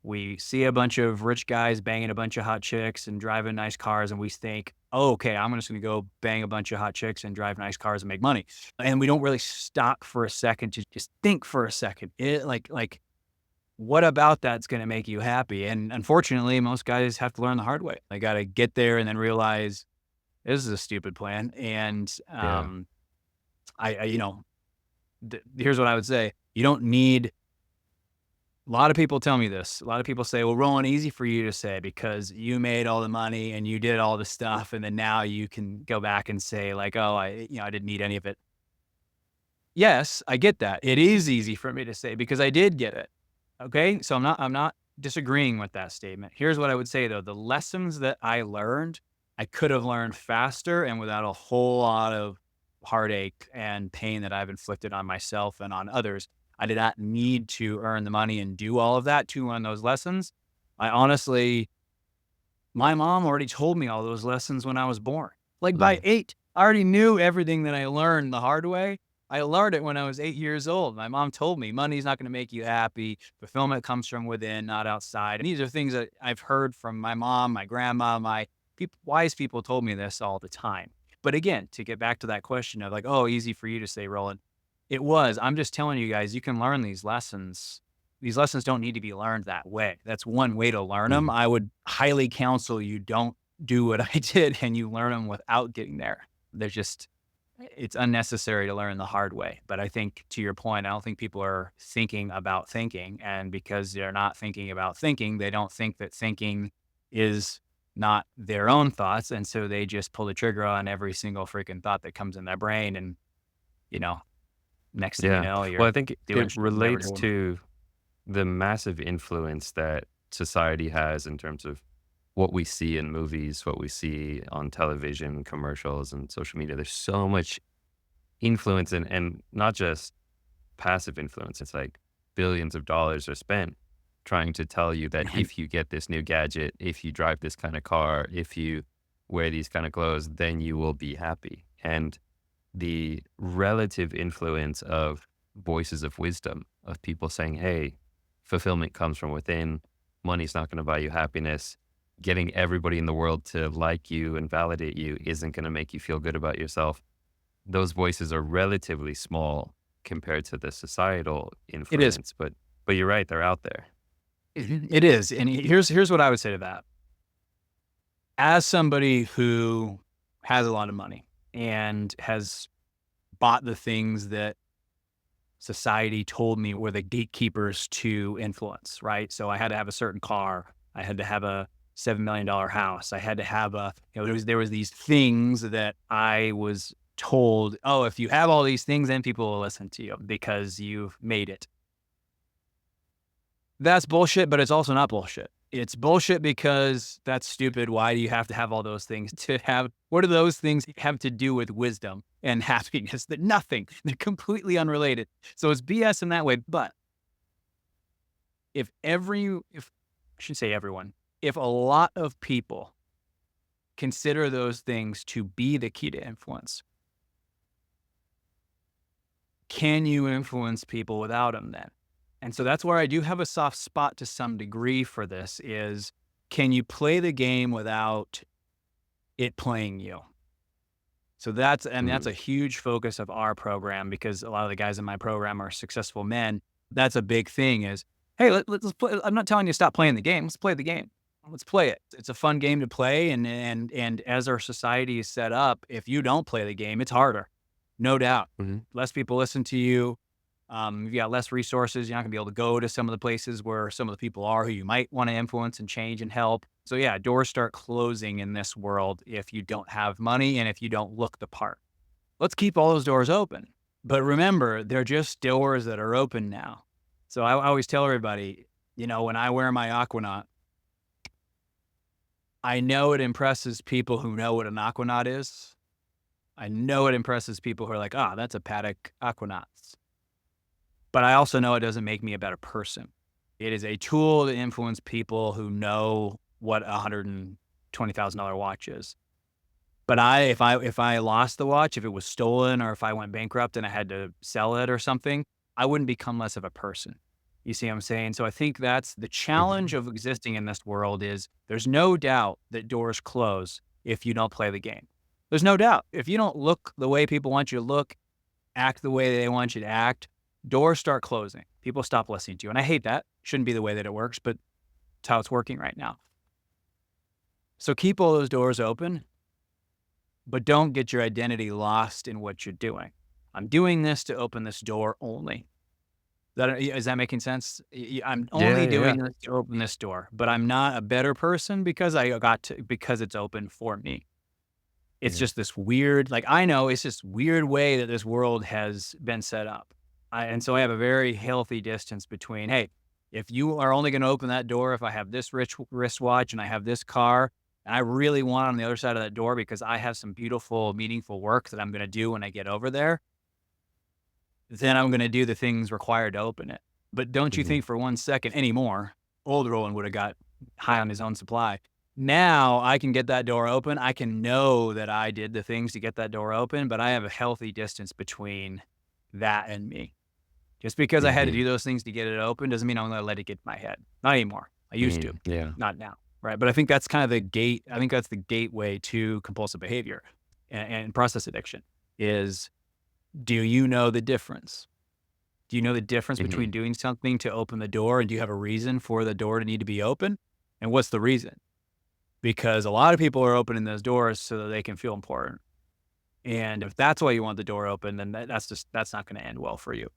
we see a bunch of rich guys banging a bunch of hot chicks and driving nice cars, and we think, oh, okay, I'm just going to go bang a bunch of hot chicks and drive nice cars and make money. And we don't really stop for a second to just think for a second. What about that's going to make you happy? And unfortunately, most guys have to learn the hard way. They got to get there and then realize this is a stupid plan. And Yeah. here's what I would say: you don't need. A lot of people tell me this. A lot of people say, "Well, Roland, easy for you to say because you made all the money and you did all the stuff, and then now you can go back and say like, oh, I didn't need any of it." Yes, I get that. It is easy for me to say because I did get it. Okay, so I'm not disagreeing with that statement. Here's what I would say though: the lessons that I learned, I could have learned faster and without a whole lot of heartache and pain that I've inflicted on myself and on others. I did not need to earn the money and do all of that to learn those lessons. I honestly, my mom already told me all those lessons when I was born. Like by Mm. 8, I already knew everything that I learned the hard way. I learned it when I was 8 years old. My mom told me money's not going to make you happy. Fulfillment comes from within, not outside. And these are things that I've heard from my mom, my grandma, wise people told me this all the time. But again, to get back to that question of like, oh, easy for you to say, Roland. It was. I'm just telling you guys, you can learn these lessons. These lessons don't need to be learned that way. That's one way to learn them. Mm. I would highly counsel you don't do what I did and you learn them without getting there. It's unnecessary to learn the hard way. But I think to your point, I don't think people are thinking about thinking. And because they're not thinking about thinking, they don't think that thinking is not their own thoughts. And so they just pull the trigger on every single freaking thought that comes in their brain. And, you know, next thing you Yeah. know, Well, you're I think doing it shit you're never relates doing. to the massive influence that society has in terms of what we see in movies, what we see on television, commercials, and social media. There's so much influence and not just passive influence. It's like billions of dollars are spent trying to tell you that if you get this new gadget, if you drive this kind of car, if you wear these kind of clothes, then you will be happy. And the relative influence of voices of wisdom, of people saying, hey, fulfillment comes from within, money's not going to buy you happiness, getting everybody in the world to like you and validate you isn't going to make you feel good about yourself. Those voices are relatively small compared to the societal It is. influence, but you're right, they're out there. It is. And here's what I would say to that. As somebody who has a lot of money and has bought the things that society told me were the gatekeepers to influence, right? So I had to have a certain car. I had to have a $7 million house. I had to have there was these things that I was told, oh, if you have all these things, then people will listen to you because you've made it. That's bullshit, but it's also not bullshit. It's bullshit because that's stupid. Why do you have to have all those things to have? What do those things have to do with wisdom and happiness? That nothing. They're completely unrelated. So it's BS in that way. But if I should say everyone, if a lot of people consider those things to be the key to influence, can you influence people without them then? And so that's where I do have a soft spot to some degree for this is, can you play the game without it playing you? So that's Mm. a huge focus of our program because a lot of the guys in my program are successful men. That's a big thing is, hey, let's play. I'm not telling you to stop playing the game. Let's play the game. Let's play it. It's a fun game to play. And as our society is set up, if you don't play the game, it's harder. No doubt. Mhm. Less people listen to you. If you got less resources, you're not gonna be able to go to some of the places where some of the people are who you might want to influence and change and help. So yeah, doors start closing in this world if you don't have money and if you don't look the part. Let's keep all those doors open. But remember, they're just doors that are open now. So I always tell everybody, when I wear my Aquanaut, I know it impresses people who know what an Aquanaut is. I know it impresses people who are like, "Ah, that's a Paddock Aquanauts." But I also know it doesn't make me a better person. It is a tool to influence people who know what a $120,000 watch is. But if I lost the watch, if it was stolen or if I went bankrupt and I had to sell it or something, I wouldn't become less of a person. You see what I'm saying? So I think that's the challenge Mhm. of existing in this world is there's no doubt that doors close if you don't play the game. There's no doubt. If you don't look the way people want you to look, act the way they want you to act, doors start closing. People stop listening to you. And I hate that. Shouldn't be the way that it works, but it's how it's working right now. So keep all those doors open, but don't get your identity lost in what you're doing. I'm doing this to open this door only. Is that making sense? I'm Yeah, only yeah, yeah. doing this to open this door, but I'm not a better person because it's open for me. It's Yeah. just this weird, like, I know it's this weird way that this world has been set up. And so I have a very healthy distance between, hey, if you are only going to open that door, if I have this rich wristwatch and I have this car, and I really want on the other side of that door because I have some beautiful, meaningful work that I'm going to do when I get over there, then I'm going to do the things required to open it. But don't you Mhm. think for 1 second anymore, old Roland would have got high on his own supply. Now I can get that door open. I can know that I did the things to get that door open, but I have a healthy distance between that and me. Just because I had to Mhm. do those things to get it open doesn't mean I'm gonna let it get to my head. Not anymore. I used to, Yeah. not now, right? But I think that's kind of the gate. I think that's the gateway to compulsive behavior and process addiction is, do you know the difference? Do you know the difference Mhm. between doing something to open the door, and do you have a reason for the door to need to be open? And what's the reason? Because a lot of people are opening those doors so that they can feel important. And if that's why you want the door open, then that's not gonna end well for you.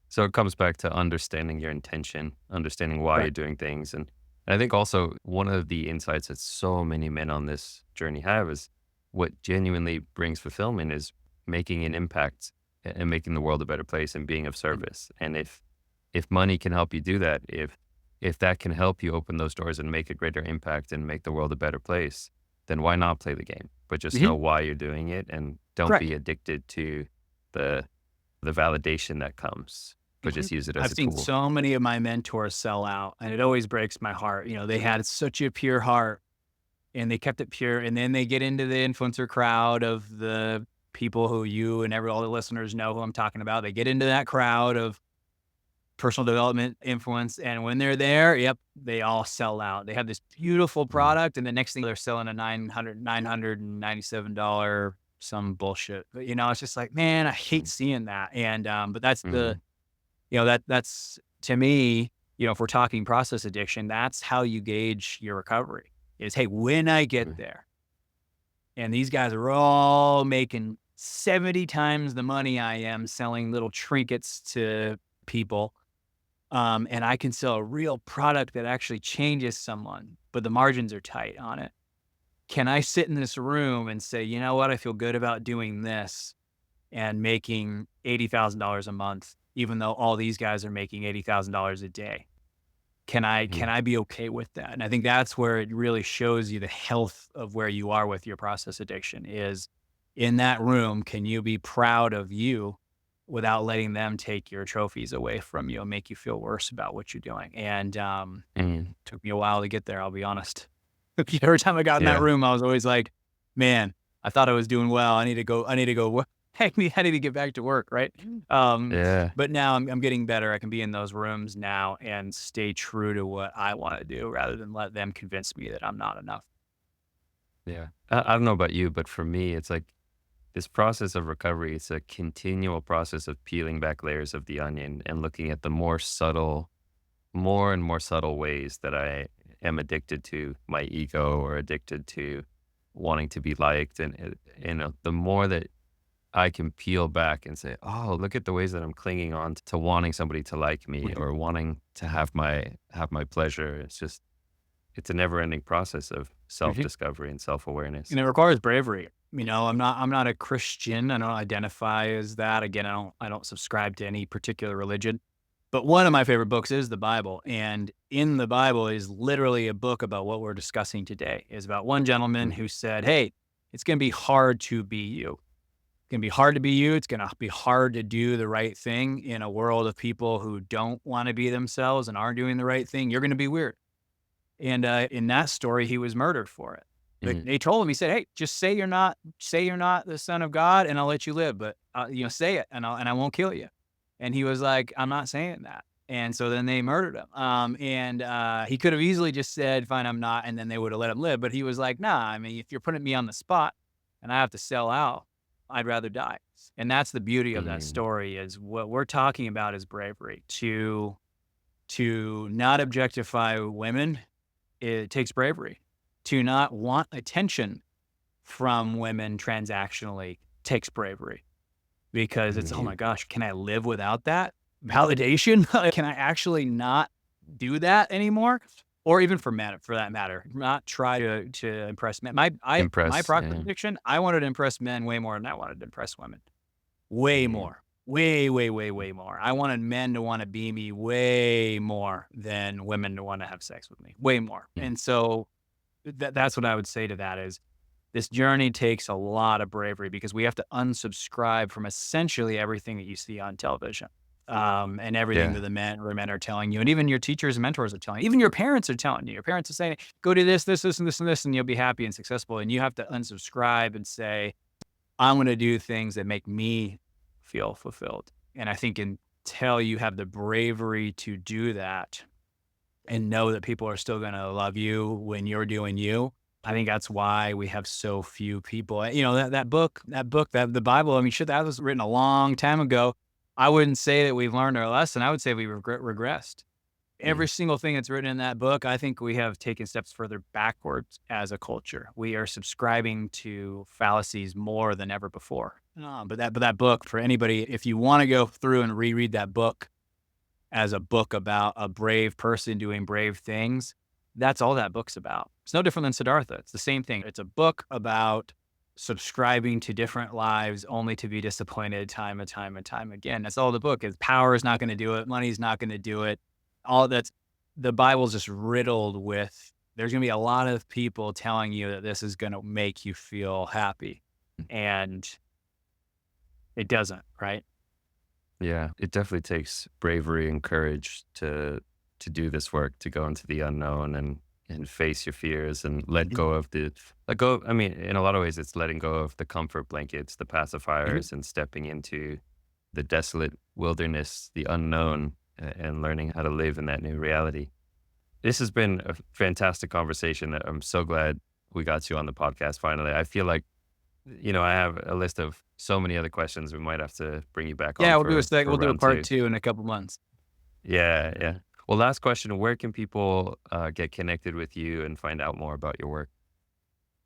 So it comes back to understanding your intention, understanding why you're Right. doing things. And I think also one of the insights that so many men on this journey have is what genuinely brings fulfillment is making an impact and making the world a better place and being of Mhm. service. And if money can help you do that, if that can help you open those doors and make a greater impact and make the world a better place, then why not play the game? But just Mhm. know why you're doing it and don't be Correct. addicted to the the validation that comes, but Mhm. just use it as I've a seen tool. so many of my mentors sell out, and it always breaks my heart. They had such a pure heart, and they kept it pure, and then they get into the influencer crowd of the people who you and all the listeners know who I'm talking about. They get into that crowd of personal development influence, and when they're there, yep, they all sell out. They have this beautiful Mhm, product, and the next thing they're selling a $997 some bullshit. But, it's just like, man, I hate mhm, seeing that. And but that's the mhm, that's to me, if we're talking process addiction, that's how you gauge your recovery. Is, hey, when I get mhm, there, and these guys are all making 70 times the money I am selling little trinkets to people, and I can sell a real product that actually changes someone, but the margins are tight on it. Can I sit in this room and say, you know what? I feel good about doing this and making $80,000 a month, even though all these guys are making $80,000 a day. Can mhm, I be okay with that? And I think that's where it really shows you the health of where you are with your process addiction is in that room, can you be proud of you without letting them take your trophies away from you and make you feel worse about what you're doing? And mhm. took me a while to get there, I'll be honest. Every time I got in that Yeah, room, I was always like, man, I thought I was doing well. I need to go I need to get back to work, right? Um, yeah, but now I'm getting better. I can be in those rooms now and stay true to what I wanna do rather than let them convince me that I'm not enough. yeah. I don't know about you, but for me, it's like this process of recovery, it's a continual process of peeling back layers of the onion and looking at the more and more subtle ways that I am addicted to my ego or addicted to wanting to be liked. And, the more that I can peel back and say, "Oh, look at the ways that I'm clinging on to wanting somebody to like me Right. or wanting to have my pleasure." It's a never-ending process of Mhm. self-discovery and self-awareness. And it requires bravery. I'm not a Christian. I don't identify as that. Again, I don't subscribe to any particular religion. But one of my favorite books is the Bible. And in the Bible is literally a book about what we're discussing today. Is about one gentleman Mm, who said, "Hey, it's gonna be hard to be you. It's gonna be hard to be you. It's gonna be hard to do the right thing in a world of people who don't want to be themselves and aren't doing the right thing. You're gonna be weird." And, in that story, he was murdered for it. But mhm, they told him, he said, "Hey, just say you're not the son of God, and I'll let you live, but, say it, and I won't kill you." And he was like, "I'm not saying that." And so then they murdered him. He could have easily just said, "Fine, I'm not," and then they would have let him live, but he was like, "Nah, I mean, if you're putting me on the spot and I have to sell out, I'd rather die." And that's the beauty of that mm, story is what we're talking about is bravery. To not objectify women, it takes bravery. To not want attention from women transactionally takes bravery because it's, "Oh mm, my gosh, can I live without that validation? Can I actually not do that anymore?" Or even for men, for that matter, not try to impress men. My impress, process yeah. addiction, I wanted to impress men way more than I wanted to impress women. Way Mm, more. Way, way, way, way more. I wanted men to wanna be me way more than women to wanna have sex with me, way more. mm, And so that's what I would say to that is this journey takes a lot of bravery because we have to unsubscribe from essentially everything that you see on television, and everything that yeah, the men are telling you, and even your teachers and mentors are telling you. Even your parents are telling you. Your parents are saying, "Go do this, this, this, and this, and this, and you'll be happy and successful." And you have to unsubscribe and say, "I'm gonna do things that make me feel fulfilled." And I think until you have the bravery to do that and know that people are still gonna love you when you're doing you, I think that's why we have so few people. That the Bible, I mean, shit, that was written a long time ago. I wouldn't say that we've learned our lesson. I would say we regressed. mm, Every single thing that's written in that book, I think we have taken steps further backwards as a culture. We are subscribing to fallacies more than ever before. But that book, for anybody, if you wanna go through and reread that book as a book about a brave person doing brave things, that's all that book's about. It's no different than Siddhartha. It's the same thing. It's a book about subscribing to different lives only to be disappointed time and time and time again. That's all the book is. Power is not gonna do it. Money's not gonna do it. All that's the Bible's just riddled with there's gonna be a lot of people telling you that this is gonna make you feel happy, mm. and it doesn't, right? Yeah, it definitely takes bravery and courage to do this work, to go into the unknown and face your fears and let go. I mean, in a lot of ways, it's letting go of the comfort blankets, the Mhm. pacifiers, and stepping into the desolate wilderness, the unknown, and learning how to live in that new reality. This has been a fantastic conversation. I'm so glad we got you on the podcast finally. I feel like I have a list of so many other questions. We might have to bring you back on Yeah, for we'll do a round part two. 2 in a couple months. Yeah, yeah. Well, last question: where can people get connected with you and find out more about your work?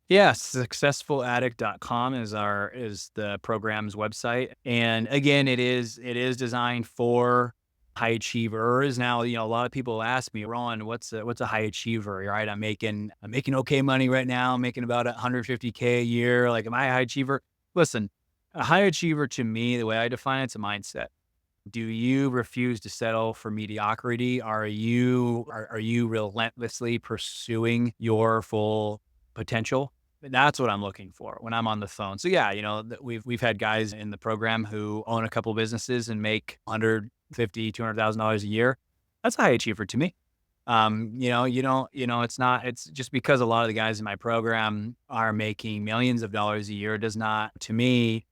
Yeah, successfuladdict.com is the program's website. And again, it is designed for high achievers. Now, a lot of people ask me, "Ron, what's a high achiever?" Right? I'm making okay money right now. I'm making about 150K a year. Like, am I a high achiever? Listen, a high achiever to me, the way I define it's a mindset. Do you refuse to settle for mediocrity? Are you relentlessly pursuing your full potential? That's what I'm looking for when I'm on the phone. So yeah, we've had guys in the program who own a couple businesses and make 150, $200,000 a year. That's a high achiever to me. It's just because a lot of the guys in my program are making millions of dollars a year does not, to me,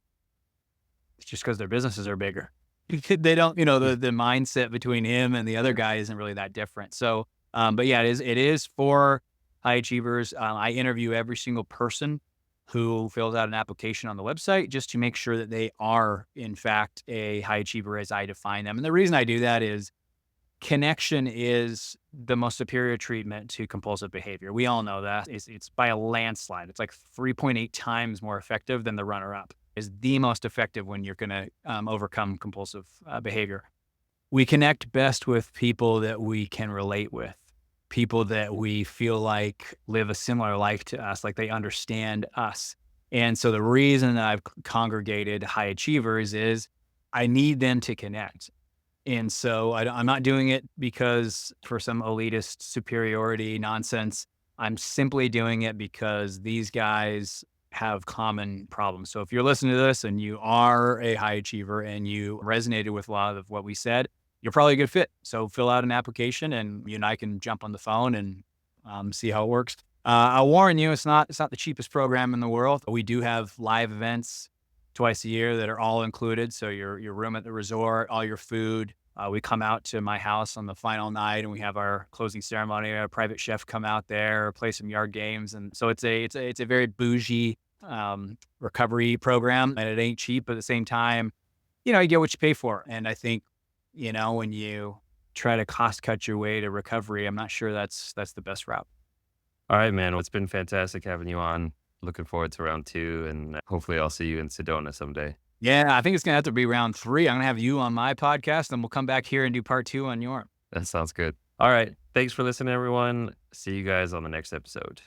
it's just because their businesses are bigger. They don't, Mm, the mindset between him and the other guy isn't really that different. So, but yeah, it is for high achievers. I interview every single person who fills out an application on the website just to make sure that they are, in fact, a high achiever as I define them. And the reason I do that is connection is the most superior treatment to compulsive behavior. We all know that. It's by a landslide. It's like 3.8 times more effective than the runner up. is the most effective when you're going to overcome compulsive behavior. We connect best with people that we can relate with, people that we feel like live a similar life to us, like they understand us. And so the reason that I've congregated high achievers is I need them to connect. And so I'm not doing it because for some elitist superiority nonsense. I'm simply doing it because these guys have common problems. So if you're listening to this and you are a high achiever and you resonated with a lot of what we said, you're probably a good fit. So fill out an application and you and I can jump on the phone and see how it works. I'll warn you, it's not the cheapest program in the world. We do have live events twice a year that are all included. So your room at the resort, all your food. We come out to my house on the final night, and we have our closing ceremony. A private chef come out there, play some yard games, and so it's a very bougie recovery program, and it ain't cheap. But at the same time, you get what you pay for. And I think when you try to cost cut your way to recovery, I'm not sure that's the best route. All right, man. Well, it's been fantastic having you on. Looking forward to round two, and hopefully I'll see you in Sedona someday. Yeah, I think it's gonna have to be round 3. I'm gonna have you on my podcast, and we'll come back here and do part 2 on yours. That sounds good. All right. Thanks for listening, everyone. See you guys on the next episode.